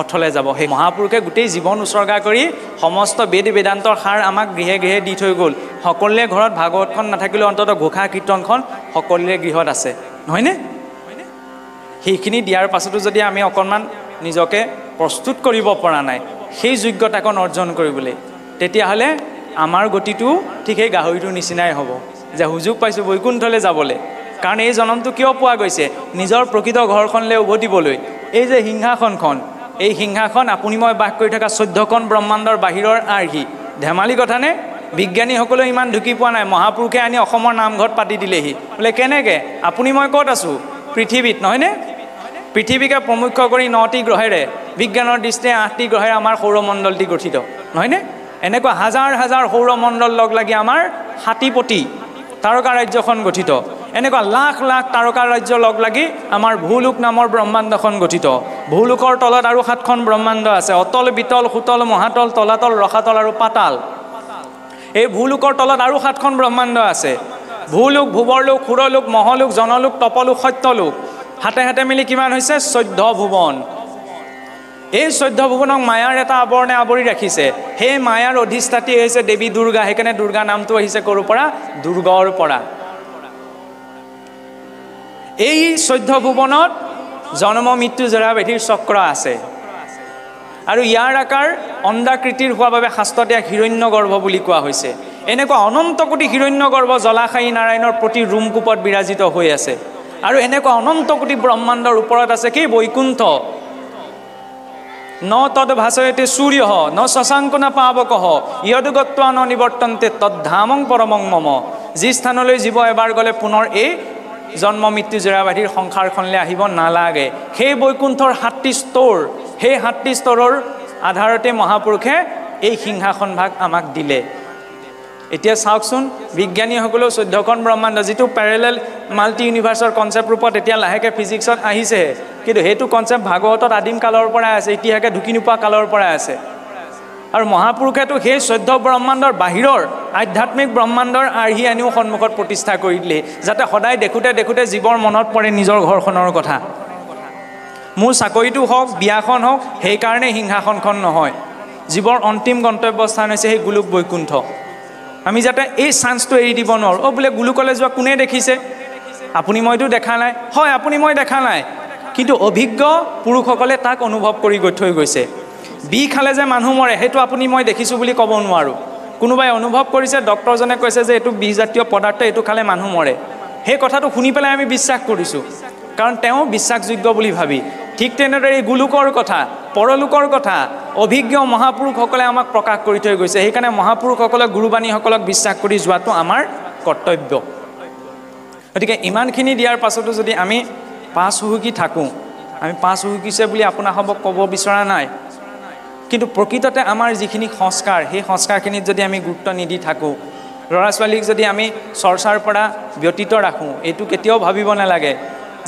অথলে যাব। সেই মহাপুৰুষে গোটেই জীৱন উচৰ্গা কৰি সমস্ত বেদ বেদান্তৰ সাৰ আমাক গৃহে গৃহে দি থৈ গ'ল। সকলোৰে ঘৰত ভাগৱতখন নাথাকিলেও অন্ততঃ ঘোষা কীৰ্তনখন সকলোৰে গৃহত আছে, নহয়নে? সেইখিনি দিয়াৰ পাছতো যদি আমি অকণমান নিজকে প্ৰস্তুত কৰিব পৰা নাই সেই যোগ্যতাকণ অৰ্জন কৰিবলৈ, তেতিয়াহ'লে আমাৰ গতিটো ঠিক সেই গাহৰিটোৰ নিচিনাই হ'ব যে সুযোগ পাইছোঁ বৈকুণ্ঠলৈ যাবলৈ। কাৰণ এই জনমটো কিয় পোৱা গৈছে? নিজৰ প্ৰকৃত ঘৰখনলৈ উভতিবলৈ। এই যে সিংহাসনখন, এই সিংহাসন আপুনি মই বাস কৰি থকা 14খন ব্ৰহ্মাণ্ডৰ বাহিৰৰ আৰ্হি। ধেমালি কথানে? বিজ্ঞানীসকলেও ইমান ঢুকি পোৱা নাই। মহাপুৰুষে আনি অসমৰ নামঘৰত পাতি দিলেহি। বোলে কেনেকৈ? আপুনি মই ক'ত আছোঁ? পৃথিৱীত, নহয়নে? পৃথিৱীকে প্ৰমুখ্য কৰি 9টি গ্ৰহেৰে, বিজ্ঞানৰ দৃষ্টিৰে 8টি গ্ৰহেৰে আমাৰ সৌৰমণ্ডলটি গঠিত, নহয়নে? এনেকুৱা হাজাৰ হাজাৰ সৌৰমণ্ডল লগ লাগি আমাৰ 7কোটি তাৰকা ৰাজ্যখন গঠিত। এনেকুৱা লাখ লাখ তাৰকা ৰাজ্য লগ লাগি আমাৰ ভূলোক নামৰ ব্ৰহ্মাণ্ডখন গঠিত। ভূলোকৰ তলত আৰু 7খন ব্ৰহ্মাণ্ড আছে, অতল, বিতল, সুতল, মহাতল, তলাতল, ৰসাতল আৰু পাতাল। এই ভূলোকৰ তলত আৰু 7খন ব্ৰহ্মাণ্ড আছে। ভূলোক, ভুৱৰলোক, সুৰলোক, মহলোক, জনলোক, তপলোক, সত্যলোক। হাতে হাতে মিলি কিমান হৈছে? 14 ভুৱন। এই 14 ভুৱনক মায়াৰ এটা আৱৰণে আৱৰি ৰাখিছে। সেই মায়াৰ অধিষ্ঠাত্ৰী হৈছে দেৱী দুৰ্গা। সেইকাৰণে দুৰ্গা নামটো আহিছে ক'ৰ পৰা? দুৰ্গৰ পৰা। এই 14 ভুৱনত জন্ম মৃত্যু জৰা ব্যাধিৰ চক্ৰ আছে আৰু ইয়াৰ আকাৰ অণ্ডাকৃতিৰ হোৱাৰ বাবে শাস্ত্ৰত ইয়াক হিৰণ্যগৰ্ভ বুলি কোৱা হৈছে। এনেকুৱা অনন্ত কোটি হিৰণ্যগৰ্ভ জলাশায়ী নাৰায়ণৰ প্ৰতি ৰুমকূপত বিৰাজিত হৈ আছে। আৰু এনেকুৱা অনন্ত কোটি ব্ৰহ্মাণ্ডৰ ওপৰত আছে কি? বৈকুণ্ঠ। ন তদ ভাসয়তে সূৰ্য ন শশাংক ন পাৱকঃ ইয়দগত্বা ন নিবৰ্তন্তে তদ্ধামং পৰমং মম। যি স্থানলৈ জীৱ এবাৰ গ'লে পুনৰ এই জন্ম মৃত্যু জৰা ব্যাধিৰ সংসাৰখনলৈ আহিব নালাগে। সেই বৈকুণ্ঠৰ 7টি স্তৰ, সেই 7টি স্তৰৰ আধাৰতে মহাপুৰুষে এই সিংহাসন ভাগ আমাক দিলে। এতিয়া চাওকচোন, বিজ্ঞানীসকলেও 14খন ব্ৰহ্মাণ্ড, যিটো পেৰেলেল মাল্টি ইউনিভাৰ্চৰ কনচেপ্ট ৰূপত এতিয়া লাহেকৈ ফিজিক্সত আহিছে, কিন্তু সেইটো কনচেপ্ট ভাগৱতত আদিম কালৰ পৰাই আছে, ইতিহাসে ঢুকি নোপোৱা কালৰ পৰাই আছে। আৰু মহাপুৰুষেতো সেই 14 ব্ৰহ্মাণ্ডৰ বাহিৰৰ আধ্যাত্মিক ব্ৰহ্মাণ্ডৰ আৰ্হি আনিও সন্মুখত প্ৰতিষ্ঠা কৰি দিলে, যাতে সদায় দেখোঁতে দেখোঁতে জীৱৰ মনত পৰে নিজৰ ঘৰখনৰ কথা। মোৰ চাকৰিটো হওক, বিয়াখন হওক, সেইকাৰণে সিংহাসনখন নহয়। জীৱৰ অন্তিম গন্তব্যস্থান হৈছে সেই গোলোক বৈকুণ্ঠ। আমি যাতে এই চান্সটো এৰি দিব নোৱাৰোঁ। বোলে গোলোকলৈ যোৱা কোনে দেখিছে? আপুনি মইতো দেখা নাই। হয়, আপুনি মই দেখা নাই, কিন্তু অভিজ্ঞ পুৰুষসকলে তাক অনুভৱ কৰি গৈ থৈ গৈছে। বি খালে যে মানুহ মৰে, সেইটো আপুনি মই দেখিছোঁ বুলি ক'ব নোৱাৰোঁ। কোনোবাই অনুভৱ কৰিছে, ডক্টৰজনে কৈছে যে এইটো বিষজাতীয় পদাৰ্থ, এইটো খালে মানুহ মৰে। সেই কথাটো শুনি পেলাই আমি বিশ্বাস কৰিছোঁ, কাৰণ তেওঁ বিশ্বাসযোগ্য বুলি ভাবি। ঠিক তেনেদৰে এই গোলোকৰ কথা, পৰলোকৰ কথা অভিজ্ঞ মহাপুৰুষসকলে আমাক প্ৰকাশ কৰি থৈ গৈছে। সেইকাৰণে মহাপুৰুষসকলক, গুৰুবাণীসকলক বিশ্বাস কৰি যোৱাটো আমাৰ কৰ্তব্য। গতিকে ইমানখিনি দিয়াৰ পাছতো যদি আমি পাছ হুহুকি থাকোঁ, আমি পাছ হুহুকিছে বুলি আপোনাসবক ক'ব বিচৰা নাই, কিন্তু প্ৰকৃততে আমাৰ যিখিনি সংস্কাৰ, সেই সংস্কাৰখিনিত যদি আমি গুৰুত্ব নিদি থাকোঁ, ল'ৰা ছোৱালীক যদি আমি চৰ্চাৰ পৰা ব্যতীত ৰাখোঁ, এইটো কেতিয়াও ভাবিব নালাগে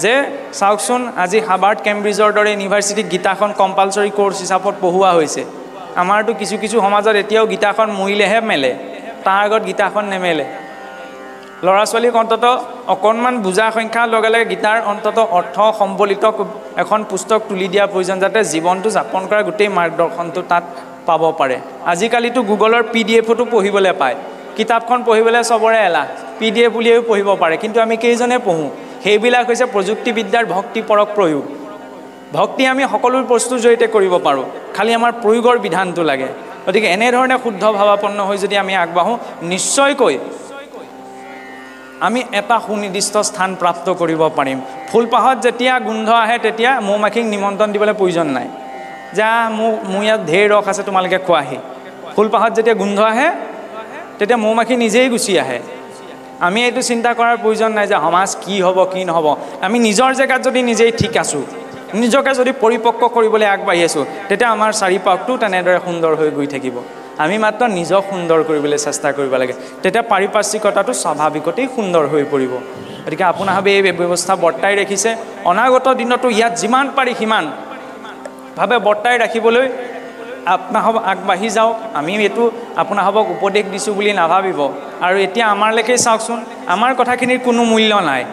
যে চাওকচোন, আজি হাৰ্ভাৰ্ড কেম্ব্ৰিজৰ দৰে ইউনিভাৰ্চিটিত গীতাখন কম্পালচৰি কোৰ্চ হিচাপত পঢ়োৱা হৈছে। আমাৰতো কিছু কিছু সমাজত এতিয়াও গীতাখন মৰিলেহে মেলে, তাৰ আগত গীতাখন নেমেলে। ল'ৰা ছোৱালীক অন্ততঃ অকণমান বুজা সংখ্যাৰ লগে লগে গীতাৰ অন্ততঃ অৰ্থ সম্বলিত এখন পুস্তক তুলি দিয়াৰ প্ৰয়োজন, যাতে জীৱনটো যাপন কৰা গোটেই মাৰ্গদৰ্শনটো তাত পাব পাৰে। আজিকালিতো গুগলৰ PDF-তো পঢ়িবলৈ পায়। কিতাপখন পঢ়িবলৈ চবৰে এলাহ, PDF বুলিয়েও পঢ়িব পাৰে, কিন্তু আমি কেইজনে পঢ়োঁ? সেইবিলাক হৈছে প্ৰযুক্তিবিদ্যাৰ ভক্তিপৰক প্ৰয়োগ। ভক্তি আমি সকলো বস্তুৰ জৰিয়তে কৰিব পাৰোঁ, খালি আমাৰ প্ৰয়োগৰ বিধানটো লাগে। গতিকে এনেধৰণে শুদ্ধ ভাৱাপন্ন হৈ যদি আমি আগবাঢ়োঁ, নিশ্চয়কৈ আমি এটা সুনিৰ্দিষ্ট স্থান প্ৰাপ্ত কৰিব পাৰিম। ফুলপাহত যেতিয়া গোন্ধ আহে তেতিয়া মৌ মাখিক নিমন্ত্ৰণ দিবলৈ প্ৰয়োজন নাই যা মোৰ ইয়াত ঢেৰ ৰস আছে তোমালোকে খোৱাহি ফুলপাহত যেতিয়া গোন্ধ আহে তেতিয়া মৌ মাখি নিজেই গুচি আহে আমি এইটো চিন্তা কৰাৰ প্ৰয়োজন নাই যে সমাজ কি হ'ব কি নহ'ব আমি নিজৰ জেগাত যদি নিজেই ঠিক আছোঁ নিজকে যদি পৰিপক্ক কৰিবলৈ আগবাঢ়ি আছোঁ তেতিয়া আমাৰ চাৰিপাশটো তেনেদৰে সুন্দৰ হৈ গৈ থাকিব আমি মাত্ৰ নিজক সুন্দৰ কৰিবলৈ চেষ্টা কৰিব লাগে তেতিয়া পাৰিপাৰ্শ্বিকতাটো স্বাভাৱিকতেই সুন্দৰ হৈ পৰিব গতিকে আপোনাভাৱে এই ব্যৱস্থা বৰ্তাই ৰাখিছে অনাগত দিনতো ইয়াত যিমান পাৰি সিমানভাৱে বৰ্তাই ৰাখিবলৈ আপোনাসব আগবাঢ়ি যাওক আমি এইটো আপোনাসবক উপদেশ দিছোঁ বুলি নাভাবিব আৰু এতিয়া আমাৰলৈকে চাওকচোন আমাৰ কথাখিনিৰ কোনো মূল্য নাই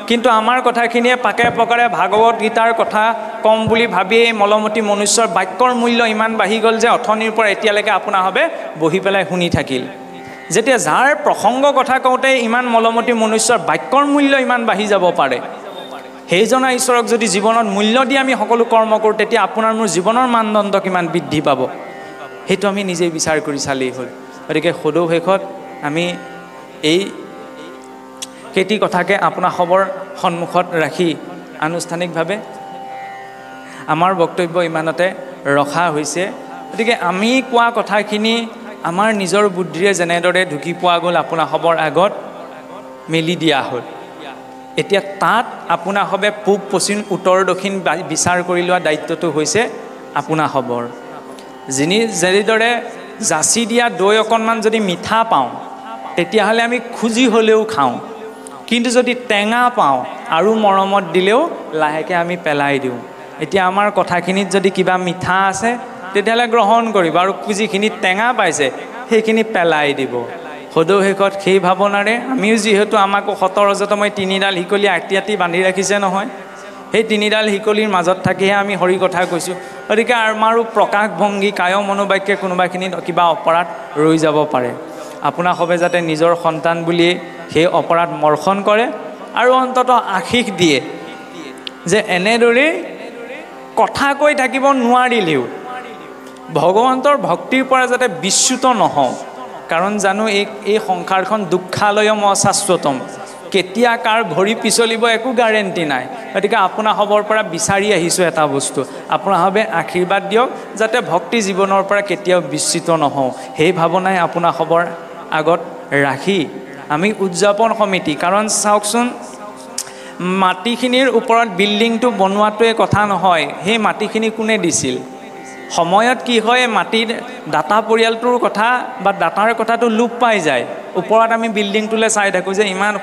কিন্তু আমাৰ কথাখিনিয়ে পাকে প্ৰকাৰে ভাগৱত গীতাৰ কথা কম বুলি ভাবিয়েই মলমতি মনুষ্যৰ বাক্যৰ মূল্য ইমান বাঢ়ি গ'ল যে অথনিৰ পৰা এতিয়ালৈকে আপোনাভাৱে বহি পেলাই শুনি থাকিল যেতিয়া যাৰ প্ৰসংগ কথা কওঁতে ইমান মলমতি মনুষ্যৰ বাক্যৰ মূল্য ইমান বাঢ়ি যাব পাৰে সেইজনা ঈশ্বৰক যদি জীৱনত মূল্য দি আমি সকলো কৰ্ম কৰোঁ তেতিয়া আপোনাৰ মোৰ জীৱনৰ মানদণ্ড কিমান বৃদ্ধি পাব সেইটো আমি নিজেই বিচাৰ কৰি চালেই হ'ল গতিকে সদৌ শেষত আমি এই কেইটি কথাকে আপোনাৰ খবৰ সন্মুখত ৰাখি আনুষ্ঠানিকভাৱে আমাৰ বক্তব্য ইমানতে ৰখা হৈছে গতিকে আমি কোৱা কথাখিনি আমাৰ নিজৰ বুদ্ধিৰে যেনেদৰে ঢুকি পোৱা গ'ল আপোনাৰ খবৰ আগত মেলি দিয়া হ'ল এতিয়া তাত আপোনাৰ হবে পূব পশ্চিম উত্তৰ দক্ষিণ বিচাৰ কৰি লোৱা দায়িত্বটো হৈছে আপোনাৰ খবৰ যেনেদৰে জাচি দিয়া দৈ অকণমান যদি মিঠা পাওঁ তেতিয়াহ'লে আমি খুজি হ'লেও খাওঁ কিন্তু যদি টেঙা পাওঁ আৰু মৰমত দিলেও লাহেকৈ আমি পেলাই দিওঁ এতিয়া আমাৰ কথাখিনিত যদি কিবা মিঠা আছে তেতিয়াহ'লে গ্ৰহণ কৰিব আৰু যিখিনিত টেঙা পাইছে সেইখিনি পেলাই দিব সদৌ শেষত সেই ভাৱনাৰে আমিও যিহেতু আমাকো সতৰজতময় তিনিডাল শিকলি আঁতি বান্ধি ৰাখিছে নহয় সেই তিনিডাল শিকলিৰ মাজত থাকিহে আমি হৰি কথা কৈছোঁ গতিকে আমাৰো প্ৰকাশভংগী কায় মনোবাক্যে কোনোবাখিনিত কিবা অপৰাধ ৰৈ যাব পাৰে আপোনাৰ সবে যাতে নিজৰ সন্তান বুলিয়ে সেই অপৰাধ মৰ্শন কৰে আৰু অন্ততঃ আশীষ দিয়ে যে এনেদৰেই কথা কৈ থাকিব নোৱাৰিলেও ভগৱন্তৰ ভক্তিৰ পৰা যাতে বিচ্যুত নহওঁ কাৰণ জানো এই সংসাৰখন দুঃখালয়ম অশাশ্বতম কেতিয়া কাৰ ঘড়ী পিছলিব একো গ্যাৰেণ্টি নাই গতিকে আপোনাৰ খবৰ পৰা বিচাৰি আহিছোঁ এটা বস্তু আপোনাৰ হবে আশীৰ্বাদ দিয়ক যাতে ভক্তি জীৱনৰ পৰা কেতিয়াও বিচ্যুত নহওঁ সেই ভাৱনাই আপোনাৰ খবৰ আগত ৰাখি আমি উদযাপন সমিতি কাৰণ চাওকচোন মাটিখিনিৰ ওপৰত বিল্ডিংটো বনোৱাটোৱে কথা নহয় সেই মাটিখিনি কোনে দিছিল সময়ত কি হয় মাটিৰ দাতা পৰিয়ালটোৰ কথা বা দাতাৰ কথাটো লোপ পাই যায় ওপৰত আমি বিল্ডিংটোলৈ চাই থাকোঁ যে ইমান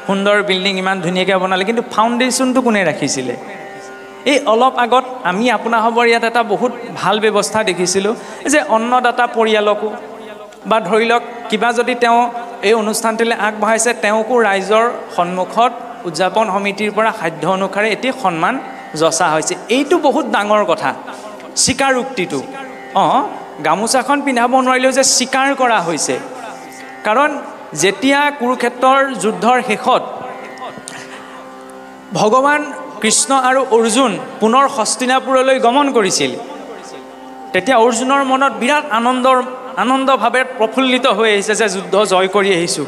সুন্দৰ বিল্ডিং ইমান ধুনীয়াকৈ বনালে কিন্তু ফাউণ্ডেশ্যনটো কোনে ৰাখিছিলে এই অলপ আগত আমি আপোনাৰ খবৰ ইয়াত এটা বহুত ভাল ব্যৱস্থা দেখিছিলোঁ যে অন্নদাতা পৰিয়ালকো বা ধৰি লওক কিবা যদি তেওঁ এই অনুষ্ঠানটিলৈ আগবঢ়াইছে তেওঁকো ৰাইজৰ সন্মুখত উদযাপন সমিতিৰ পৰা সাধ্য অনুসাৰে এটি সন্মান যচা হৈছে এইটো বহুত ডাঙৰ কথা স্বীকাৰোক্তিটো গামোচাখন পিন্ধাব নোৱাৰিলেও যে স্বীকাৰ কৰা হৈছে কাৰণ যেতিয়া কুৰুক্ষেত্ৰৰ যুদ্ধৰ শেষত ভগৱান কৃষ্ণ আৰু অৰ্জুন পুনৰ হস্তিনাপুৰলৈ গমন কৰিছিল তেতিয়া অৰ্জুনৰ মনত বিৰাট আনন্দভাৱে প্ৰফুল্লিত হৈ আহিছে যে যুদ্ধ জয় কৰি আহিছোঁ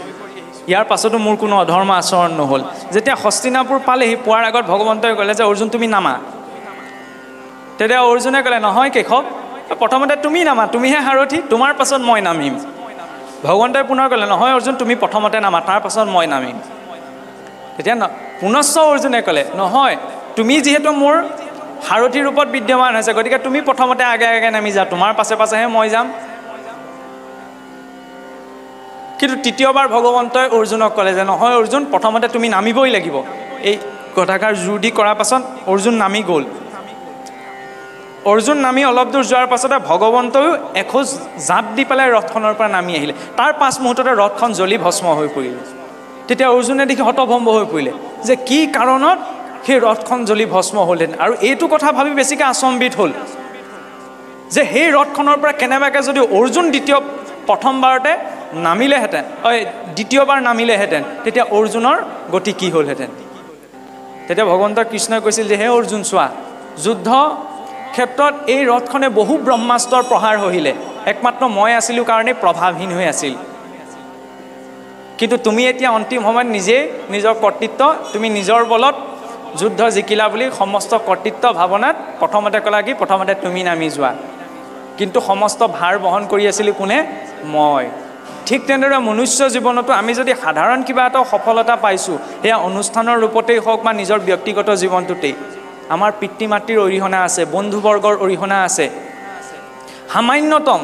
ইয়াৰ পাছতো মোৰ কোনো অধৰ্ম আচৰণ নহ'ল যেতিয়া হস্তিনাপুৰ পালেহি পোৱাৰ আগত ভগৱন্তই ক'লে যে অৰ্জুন তুমি নামা তেতিয়া অৰ্জুনে ক'লে নহয় কেশৱ প্ৰথমতে তুমি নামা তুমিহে সাৰথি তোমাৰ পাছত মই নামিম ভগৱন্তই পুনৰ ক'লে নহয় অৰ্জুন তুমি প্ৰথমতে নামা তাৰ পাছত মই নামিম তেতিয়া পুনশ্চ অৰ্জুনে ক'লে নহয় তুমি যিহেতু মোৰ সাৰথি ৰূপত বিদ্যমান হৈছে গতিকে তুমি প্ৰথমতে আগে আগে নামি যা তোমাৰ পাছে পাছেহে মই যাম কিন্তু তৃতীয়বাৰ ভগৱন্তই অৰ্জুনক ক'লে যে নহয় অৰ্জুন প্ৰথমতে তুমি নামিবই লাগিব এই কথাষাৰ জোৰ দি কৰাৰ পাছত অৰ্জুন নামি গ'ল অৰ্জুন নামি অলপ দূৰ যোৱাৰ পাছতে ভগৱন্তয়ো এখোজ জাঁপ দি পেলাই ৰথখনৰ পৰা নামি আহিলে তাৰ পাঁচ মুহূৰ্ততে ৰথখন জ্বলি ভস্ম হৈ পৰিলে তেতিয়া অৰ্জুনে দেখি হতভম্ব হৈ পৰিলে যে কি কাৰণত সেই ৰথখন জ্বলি ভস্ম হ'লহেঁতেন আৰু এইটো কথা ভাবি বেছিকৈ আচম্বিত হ'ল যে সেই ৰথখনৰ পৰা কেনেবাকৈ যদি অৰ্জুন প্ৰথমবাৰতে নামিলেহেঁতেন দ্বিতীয়বাৰ নামিলেহেঁতেন তেতিয়া অৰ্জুনৰ গতি কি হ'লহেঁতেন তেতিয়া ভগৱন্ত কৃষ্ণই কৈছিল যে হে অৰ্জুন চোৱা যুদ্ধ ক্ষেত্ৰত এই ৰথখনে বহু ব্ৰহ্মাস্ত্ৰৰ প্ৰহাৰ হৈছিলে একমাত্ৰ মই আছিলোঁ কাৰণে প্ৰভাৱহীন হৈ আছিল কিন্তু তুমি এতিয়া অন্তিম সময়ত নিজে নিজৰ কৰ্তৃত্ব তুমি নিজৰ বলত যুদ্ধ জিকিলা বুলি সমস্ত কৰ্তৃত্ব ভাৱনাত প্ৰথমতে ক'লা কি প্ৰথমতে তুমি নামি যোৱা কিন্তু সমস্ত ভাৰ বহন কৰি আছিলি কোনে মই ঠিক তেনেদৰে মনুষ্য জীৱনতো আমি যদি সাধাৰণ কিবা এটা সফলতা পাইছোঁ সেয়া অনুষ্ঠানৰ ৰূপতেই হওক বা নিজৰ ব্যক্তিগত জীৱনটোতেই আমাৰ পিতৃ মাতৃৰ অৰিহণা আছে বন্ধুবৰ্গৰ অৰিহণা আছে সামান্যতম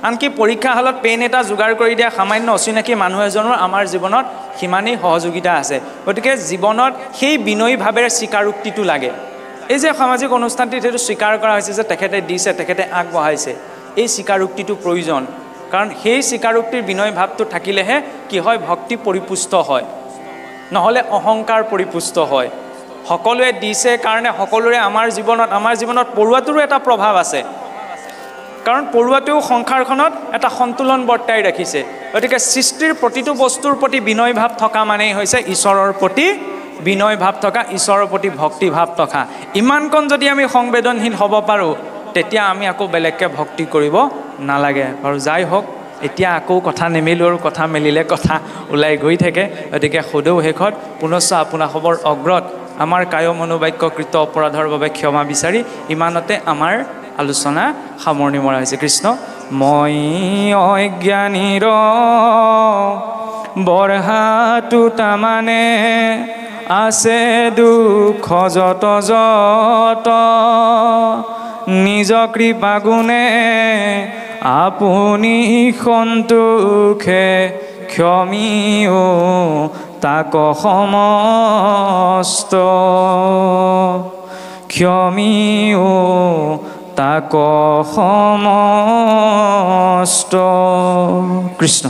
আনকি পৰীক্ষা হলত পেন এটা যোগাৰ কৰি দিয়া সামান্য অচিনাকি মানুহ এজনৰ আমাৰ জীৱনত সিমানেই সহযোগিতা আছে গতিকে জীৱনত সেই বিনয়ী ভাৱেৰে স্বীকাৰোক্তিটো লাগে এই যে সামাজিক অনুষ্ঠানটিত সেইটো স্বীকাৰ কৰা হৈছে যে তেখেতে দিছে তেখেতে আগবঢ়াইছে এই স্বীকাৰোক্তিটো প্ৰয়োজন কাৰণ সেই স্বীকাৰোক্তিৰ বিনয় ভাৱটো থাকিলেহে কি হয় ভক্তি পৰিপুষ্ট হয় নহ'লে অহংকাৰ পৰিপুষ্ট হয় সকলোৱে দিছে কাৰণে সকলোৰে আমাৰ জীৱনত পৰুৱাটোৰো এটা প্ৰভাৱ আছে কাৰণ পৰুৱাটোও সংসাৰখনত এটা সন্তুলন বৰ্তাই ৰাখিছে গতিকে সৃষ্টিৰ প্ৰতিটো বস্তুৰ প্ৰতি বিনয় ভাৱ থকা মানেই হৈছে ঈশ্বৰৰ প্ৰতি বিনয় ভাৱ থকা ঈশ্বৰৰ প্ৰতি ভক্তি ভাৱ থকা ইমানকণ যদি আমি সংবেদনশীল হ'ব পাৰোঁ তেতিয়া আমি আকৌ বেলেগকৈ ভক্তি কৰিব নালাগে আৰু যাই হওক এতিয়া আকৌ কথা নেমেলোঁ আৰু কথা মেলিলে কথা ওলাই গৈ থাকে গতিকে সদৌ শেষত পুনশ্চ আপোনাসৱৰ অগ্ৰত আমাৰ কায় মনোবাক্য কৃত অপৰাধৰ বাবে ক্ষমা বিচাৰি ইমানতে আমাৰ আলোচনা সামৰণি মৰা হৈছে কৃষ্ণ মই অজ্ঞানীৰ বৰহাটো তামানে আছে দুখ যত যত নিজ কৃপা গুণে আপুনি সন্তোষে ক্ষমিও তাক সমস্ত ক্ষমিও তাক সমস্ত কৃষ্ণ